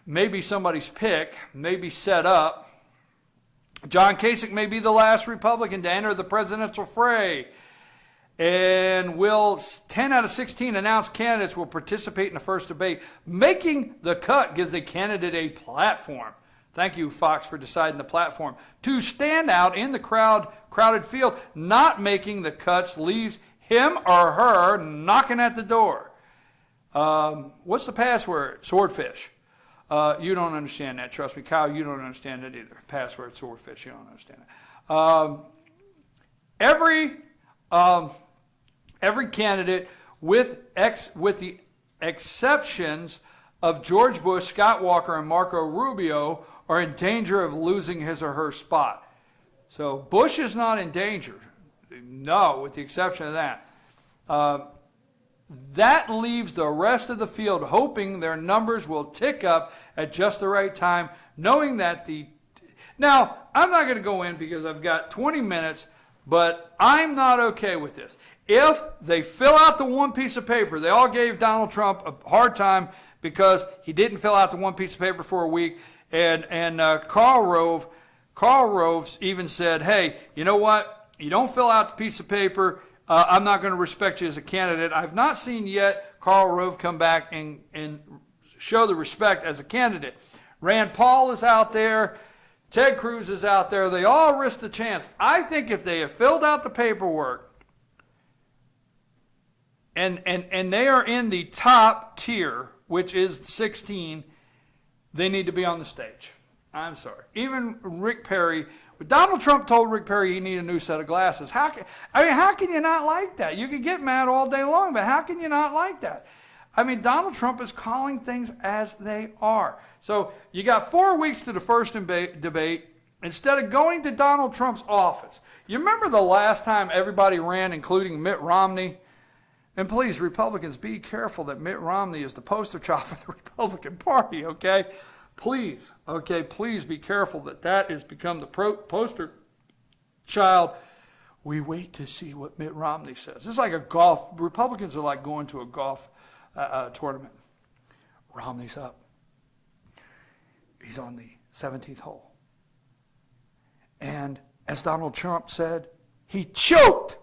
maybe somebody's pick, maybe set up. John Kasich may be the last Republican to enter the presidential fray. And 10 out of 16 announced candidates will participate in the first debate. Making the cut gives a candidate a platform. Thank you, Fox, for deciding the platform. To stand out in the crowded field, not making the cuts leaves him or her knocking at the door. What's the password? Swordfish. You don't understand that. Trust me, Kyle, you don't understand it either. Password, swordfish, you don't understand it. Every candidate with the exceptions of George Bush, Scott Walker, and Marco Rubio are in danger of losing his or her spot. So Bush is not in danger. No, with the exception of that. That leaves the rest of the field hoping their numbers will tick up at just the right time, knowing that Now, I'm not going to go in because I've got 20 minutes, but I'm not okay with this. If they fill out the one piece of paper, they all gave Donald Trump a hard time because he didn't fill out the one piece of paper for a week, and Karl Rove even said, hey, you know what? You don't fill out the piece of paper, I'm not going to respect you as a candidate. I've not seen yet Karl Rove come back and show the respect as a candidate. Rand Paul is out there. Ted Cruz is out there. They all risk the chance. I think if they have filled out the paperwork and they are in the top tier, which is 16, they need to be on the stage. I'm sorry. Even Rick Perry, Donald Trump told Rick Perry he needed a new set of glasses. How can you not like that? You can get mad all day long, but how can you not like that? I mean, Donald Trump is calling things as they are. So you got 4 weeks to the first debate. Instead of going to Donald Trump's office, you remember the last time everybody ran, including Mitt Romney? And please, Republicans, be careful that Mitt Romney is the poster child for the Republican Party, okay? Please, okay, please be careful that has become the poster child. We wait to see what Mitt Romney says. It's like a golf. Republicans are like going to a golf tournament. Romney's up. He's on the 17th hole. And as Donald Trump said, he choked.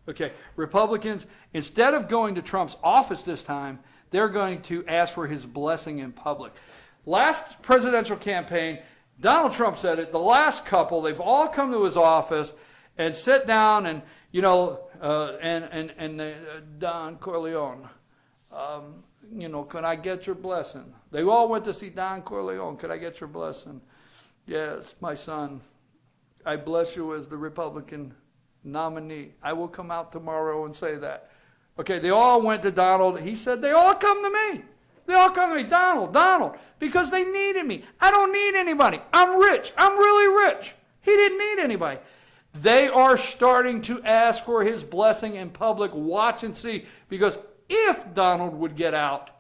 Okay, Republicans, instead of going to Trump's office this time, they're going to ask for his blessing in public. Last presidential campaign, Donald Trump said it, the last couple, they've all come to his office and sit down and, Don Corleone, could I get your blessing? They all went to see Don Corleone. Could I get your blessing? Yes, my son, I bless you as the Republican nominee. I will come out tomorrow and say that. Okay, they all went to Donald. He said, they all come to me. They all come to me. Donald, because they needed me. I don't need anybody. I'm rich. I'm really rich. He didn't need anybody. They are starting to ask for his blessing in public. Watch and see, because if Donald would get out,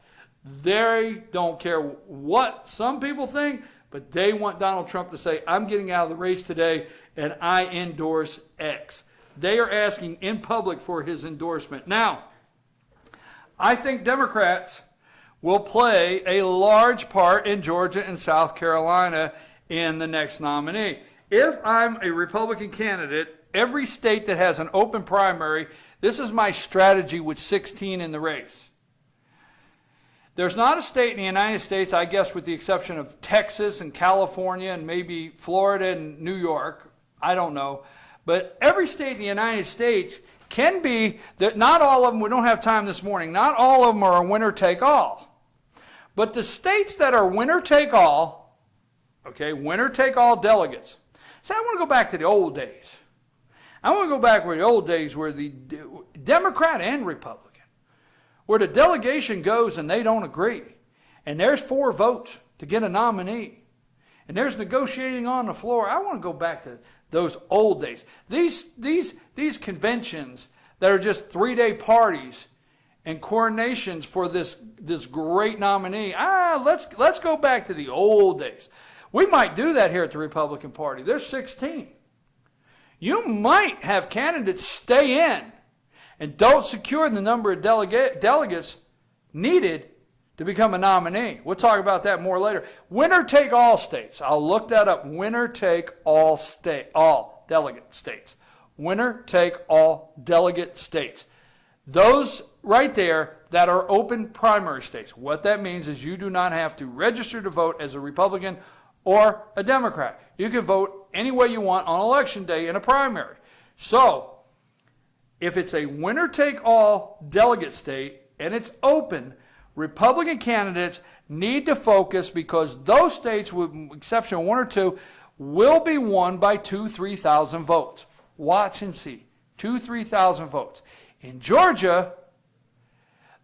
they don't care what some people think, but they want Donald Trump to say, I'm getting out of the race today and I endorse X. They are asking in public for his endorsement. Now, I think Democrats will play a large part in Georgia and South Carolina in the next nominee. If I'm a Republican candidate, every state that has an open primary, this is my strategy with 16 in the race. There's not a state in the United States, I guess with the exception of Texas and California and maybe Florida and New York, I don't know, but every state in the United States can be, that not all of them, we don't have time this morning, not all of them are a winner take all. But the states that are winner take all, okay, winner take all delegates. So I want to go back to the old days. I want to go back where the old days where the Democrat and Republican, where the delegation goes and they don't agree. And there's 4 votes to get a nominee. And there's negotiating on the floor. I want to go back to those old days. These conventions that are just 3-day parties and coronations for this great nominee. Let's go back to the old days. We might do that here at the Republican Party. There's 16. You might have candidates stay in and don't secure the number of delegates needed to become a nominee. We'll talk about that more later. Winner take all states. I'll look that up. Winner take all delegate states. Winner take all delegate states. Those right there that are open primary states. What that means is you do not have to register to vote as a Republican or a Democrat. You can vote any way you want on election day in a primary. So, if it's a winner-take-all delegate state and it's open, Republican candidates need to focus because those states, with exception of 1 or 2, will be won by 2,000-3,000 votes. Watch and see. 2,000-3,000 votes. In Georgia,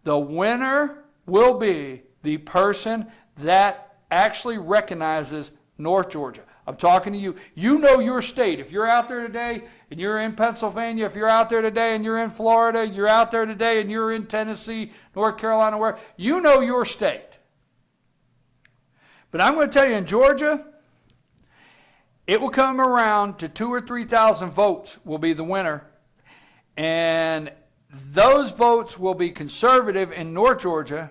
the winner will be the person that actually recognizes North Georgia. I'm talking to you. You know your state. If you're out there today and you're in Pennsylvania, if you're out there today and you're in Florida, you're out there today and you're in Tennessee, North Carolina, where you know your state. But I'm going to tell you, in Georgia, it will come around to 2,000 or 3,000 votes will be the winner. And those votes will be conservative in North Georgia.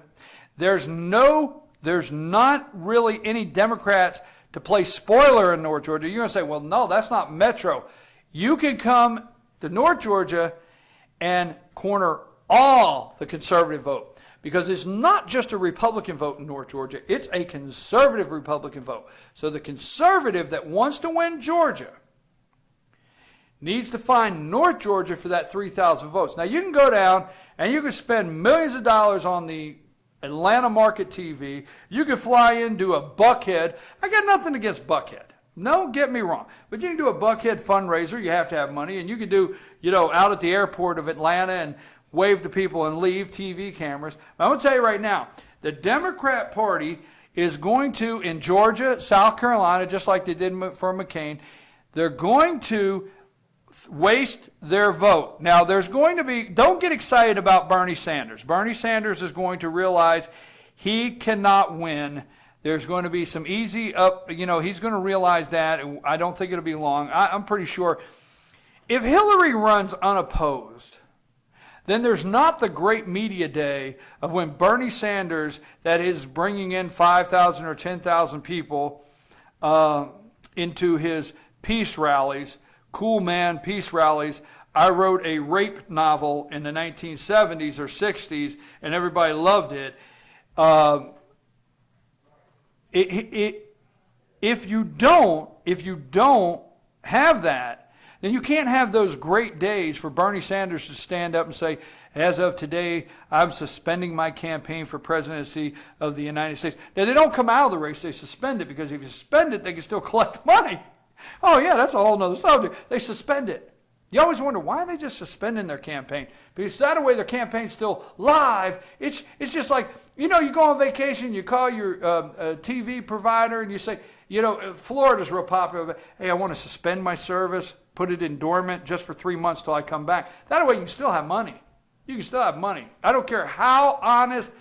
There's not really any Democrats to play spoiler in North Georgia. You're going to say, well, no, that's not Metro. You can come to North Georgia and corner all the conservative vote. Because it's not just a Republican vote in North Georgia, it's a conservative Republican vote. So the conservative that wants to win Georgia needs to find North Georgia for that 3,000 votes. Now you can go down and you can spend millions of dollars on the Atlanta market TV. You can fly in, do a Buckhead. I got nothing against Buckhead. No, get me wrong. But you can do a Buckhead fundraiser. You have to have money. And you can do, out at the airport of Atlanta and wave to people and leave TV cameras. I'm going to tell you right now, the Democrat Party is going to, in Georgia, South Carolina, just like they did for McCain, they're going to waste their vote. Now, there's going to be, don't get excited about Bernie Sanders. Bernie Sanders is going to realize he cannot win. There's going to be some easy up, he's going to realize that. I don't think it'll be long. I'm pretty sure. If Hillary runs unopposed, then there's not the great media day of when Bernie Sanders, that is bringing in 5,000 or 10,000 people into his peace rallies, cool man peace rallies. I wrote a rape novel in the 1970s or 60s, and everybody loved it. If you don't have that, then you can't have those great days for Bernie Sanders to stand up and say, as of today, I'm suspending my campaign for presidency of the United States. Now, they don't come out of the race, they suspend it, because if you suspend it, they can still collect money. Oh, yeah, that's a whole other subject. They suspend it. You always wonder, why are they just suspending their campaign? Because that way their campaign's still live. It's just like, you go on vacation, you call your TV provider, and you say, Florida's real popular. Hey, I want to suspend my service, put it in dormant just for 3 months till I come back. That way you can still have money. You can still have money. I don't care how honest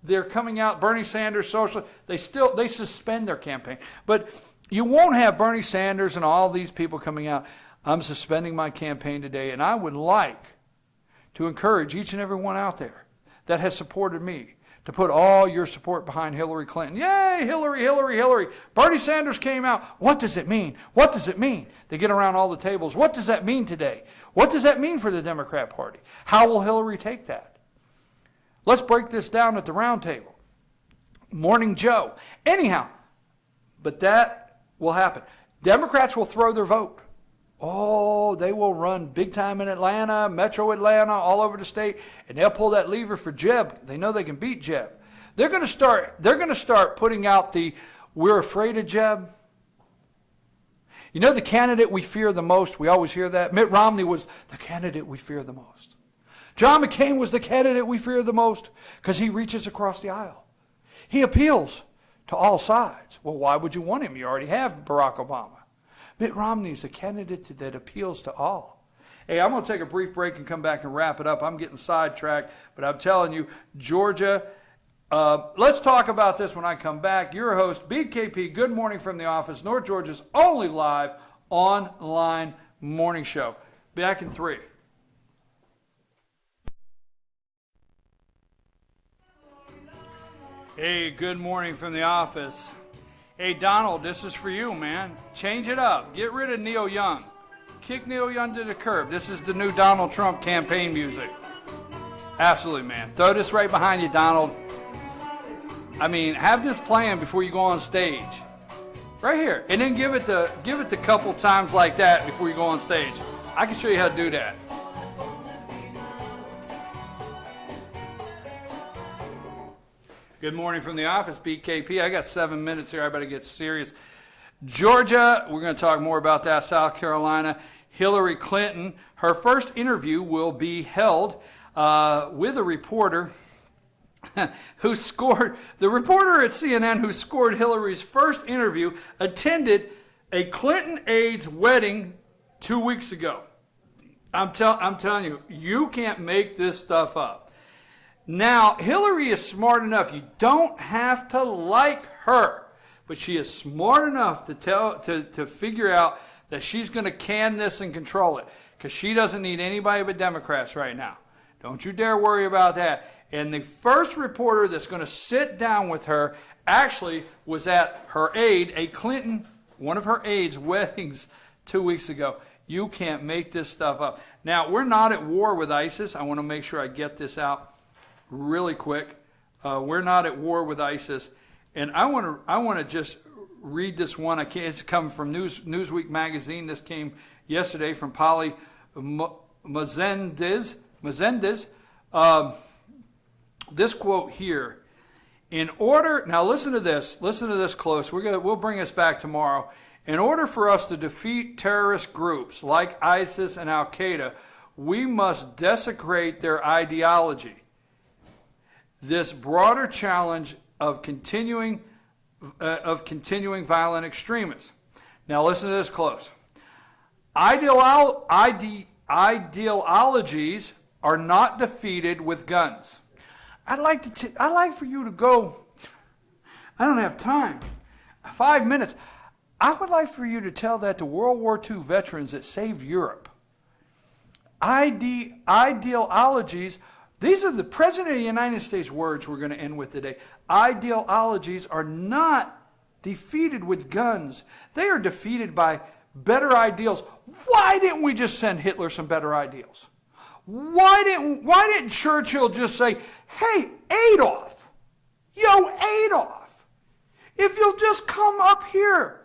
they're coming out, Bernie Sanders, social, they suspend their campaign. But you won't have Bernie Sanders and all these people coming out, I'm suspending my campaign today. And I would like to encourage each and every one out there that has supported me to put all your support behind Hillary Clinton. Yay, Hillary, Hillary, Hillary. Bernie Sanders came out. What does it mean? What does it mean? They get around all the tables. What does that mean today? What does that mean for the Democrat Party? How will Hillary take that? Let's break this down at the round table. Morning Joe. Anyhow, but that will happen. Democrats will throw their vote. Oh, they will run big time in Atlanta, Metro Atlanta, all over the state, and they'll pull that lever for Jeb. They know they can beat Jeb. They're going to start putting out the "we're afraid of Jeb." The candidate we fear the most, we always hear that. Mitt Romney was the candidate we fear the most. John McCain was the candidate we fear the most because he reaches across the aisle. He appeals to all sides. Well, why would you want him? You already have Barack Obama. Mitt Romney is a candidate that appeals to all. Hey, I'm going to take a brief break and come back and wrap it up. I'm getting sidetracked, but I'm telling you, Georgia, let's talk about this when I come back. Your host, BKP, Good Morning from the Office, North Georgia's only live online morning show. Back in 3. Hey, good morning from the office. Hey, Donald, this is for you, man. Change it up. Get rid of Neil Young. Kick Neil Young to the curb. This is the new Donald Trump campaign music. Absolutely, man. Throw this right behind you, Donald. I mean, have this playing before you go on stage. Right here. And then give it the couple times like that before you go on stage. I can show you how to do that. Good morning from the office, BKP. I got 7 minutes here. I better get serious. Georgia, we're going to talk more about that. South Carolina, Hillary Clinton. Her first interview will be held with a reporter the reporter at CNN who scored Hillary's first interview attended a Clinton aide's wedding 2 weeks ago. I'm telling you, you can't make this stuff up. Now, Hillary is smart enough. You don't have to like her, but she is smart enough to figure out that she's going to can this and control it, because she doesn't need anybody but Democrats right now. Don't you dare worry about that. And the first reporter that's going to sit down with her actually was at her aide, one of her aides' weddings 2 weeks ago. You can't make this stuff up. Now, we're not at war with ISIS. I want to make sure I get this out really quick. We're not at war with ISIS. And I want to just read this one. It's coming from Newsweek magazine. This came yesterday from Polly Mazendis. This quote here. Now listen to this close. We'll bring us back tomorrow. In order for us to defeat terrorist groups like ISIS and Al Qaeda, we must desecrate their ideology. This broader challenge of continuing violent extremism. Now listen to this close. Ideologies are not defeated with guns. I'd like for you to go. I don't have time. 5 minutes. I would like for you to tell that to World War II veterans that saved Europe. Ideologies, these are the President of the United States words we're going to end with today. Ideologies are not defeated with guns. They are defeated by better ideals. Why didn't we just send Hitler some better ideals? Why didn't Churchill just say, hey, Adolf, if you'll just come up here,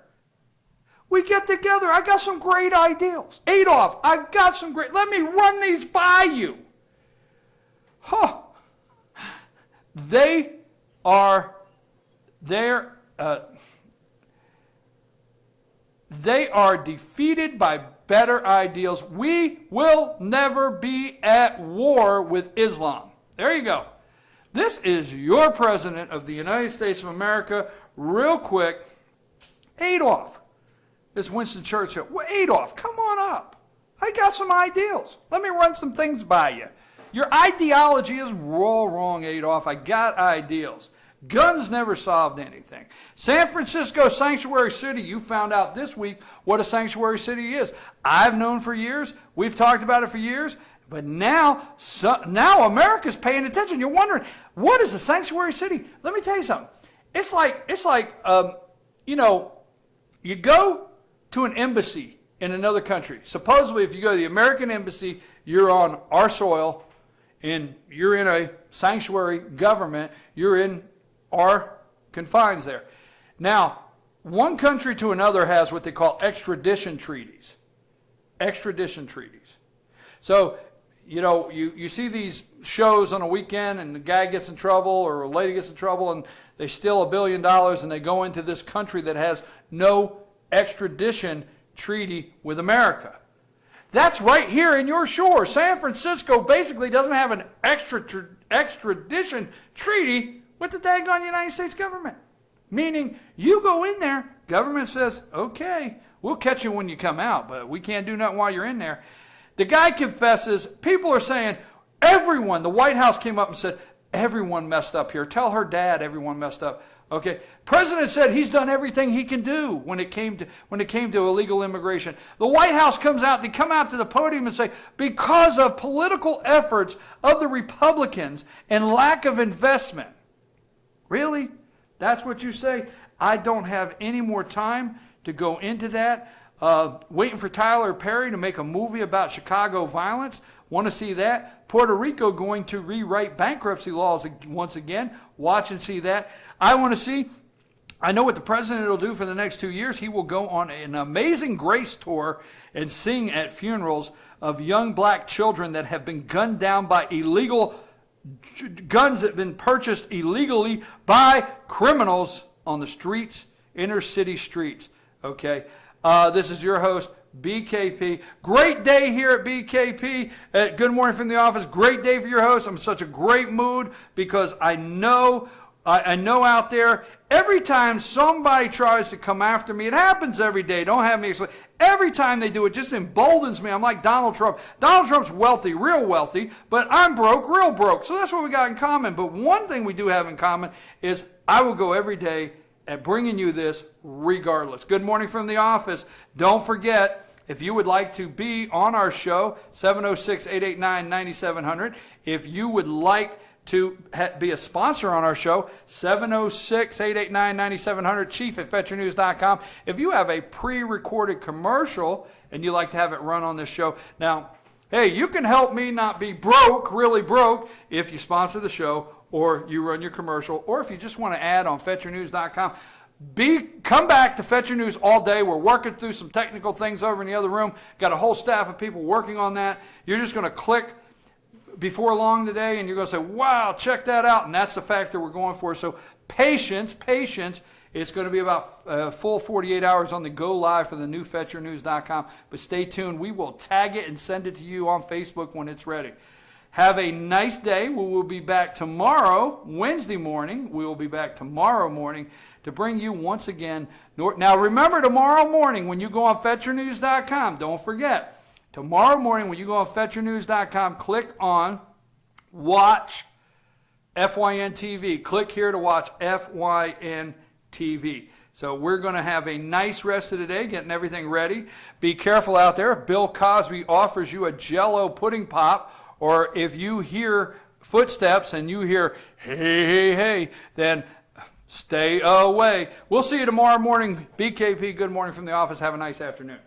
we get together. I got some great ideals. Adolf, I've got some great, let me run these by you. Huh. They are defeated by better ideals. We will never be at war with Islam. There you go. This is your President of the United States of America. Real quick, Adolf. It's Winston Churchill. Well, Adolf, come on up. I got some ideals. Let me run some things by you. Your ideology is all wrong, Adolf. I got ideals. Guns never solved anything. San Francisco, sanctuary city. You found out this week what a sanctuary city is. I've known for years. We've talked about it for years. But now America's paying attention. You're wondering, what is a sanctuary city? Let me tell you something. It's like you go to an embassy in another country. Supposedly, if you go to the American embassy, you're on our soil, and you're in a sanctuary government. You're in our confines there. Now, one country to another has what they call extradition treaties. Extradition treaties. So, you see these shows on a weekend, and the guy gets in trouble or a lady gets in trouble, and they steal $1 billion, and they go into this country that has no extradition treaty with America. That's right here in your shore. San Francisco basically doesn't have an extradition treaty with the daggone United States government. Meaning, you go in there, government says, okay, we'll catch you when you come out, but we can't do nothing while you're in there. The guy confesses. People are saying, everyone, the White House came up and said, everyone messed up here. Tell her dad everyone messed up. Okay, President said he's done everything he can do when it came to illegal immigration. The White House come out to the podium and say, because of political efforts of the Republicans and lack of investment. Really? That's what you say? I don't have any more time to go into that. Waiting for Tyler Perry to make a movie about Chicago violence. Want to see that? Puerto Rico going to rewrite bankruptcy laws once again. Watch and see that. I want to see. I know what the president will do for the next 2 years. He will go on an Amazing Grace tour and sing at funerals of young black children that have been gunned down by illegal guns that have been purchased illegally by criminals on the streets, inner city streets. Okay. This is your host, BKP. Great day here at BKP at Good Morning from the Office. Great day for your host. I'm in such a great mood because I know out there, every time somebody tries to come after me, it happens every day. Don't have me explain. Every time they do, it just emboldens me. I'm like Donald Trump. Donald Trump's wealthy, real wealthy, but I'm broke, real broke. So that's what we got in common. But one thing we do have in common is I will go every day at bringing you this regardless. Good Morning from the Office. Don't forget, if you would like to be on our show, 706-889-9700. If you would like to be a sponsor on our show, 706-889-9700, chief@veterannews.com. If you have a pre-recorded commercial and you like to have it run on this show, now, hey, you can help me not be broke, really broke, if you sponsor the show or you run your commercial, or if you just want to add on veterannews.com. Come back to Fetcher News all day. We're working through some technical things over in the other room. Got a whole staff of people working on that. You're just going to click before long today, and you're going to say, wow, check that out. And that's the factor we're going for. So patience. It's going to be about full 48 hours on the go live for the new FetcherNews.com. But stay tuned. We will tag it and send it to you on Facebook when it's ready. Have a nice day. We will be back tomorrow, Wednesday morning. We will be back tomorrow morning to bring you once again. Now remember, tomorrow morning when you go on FetcherNews.com, don't forget, tomorrow morning when you go on FetcherNews.com, click on Watch FYN TV. Click here to watch FYN TV. So we're going to have a nice rest of the day, getting everything ready. Be careful out there. Bill Cosby offers you a Jell-O pudding pop, or if you hear footsteps and you hear, hey, then stay away. We'll see you tomorrow morning. BKP, Good Morning from the Office. Have a nice afternoon.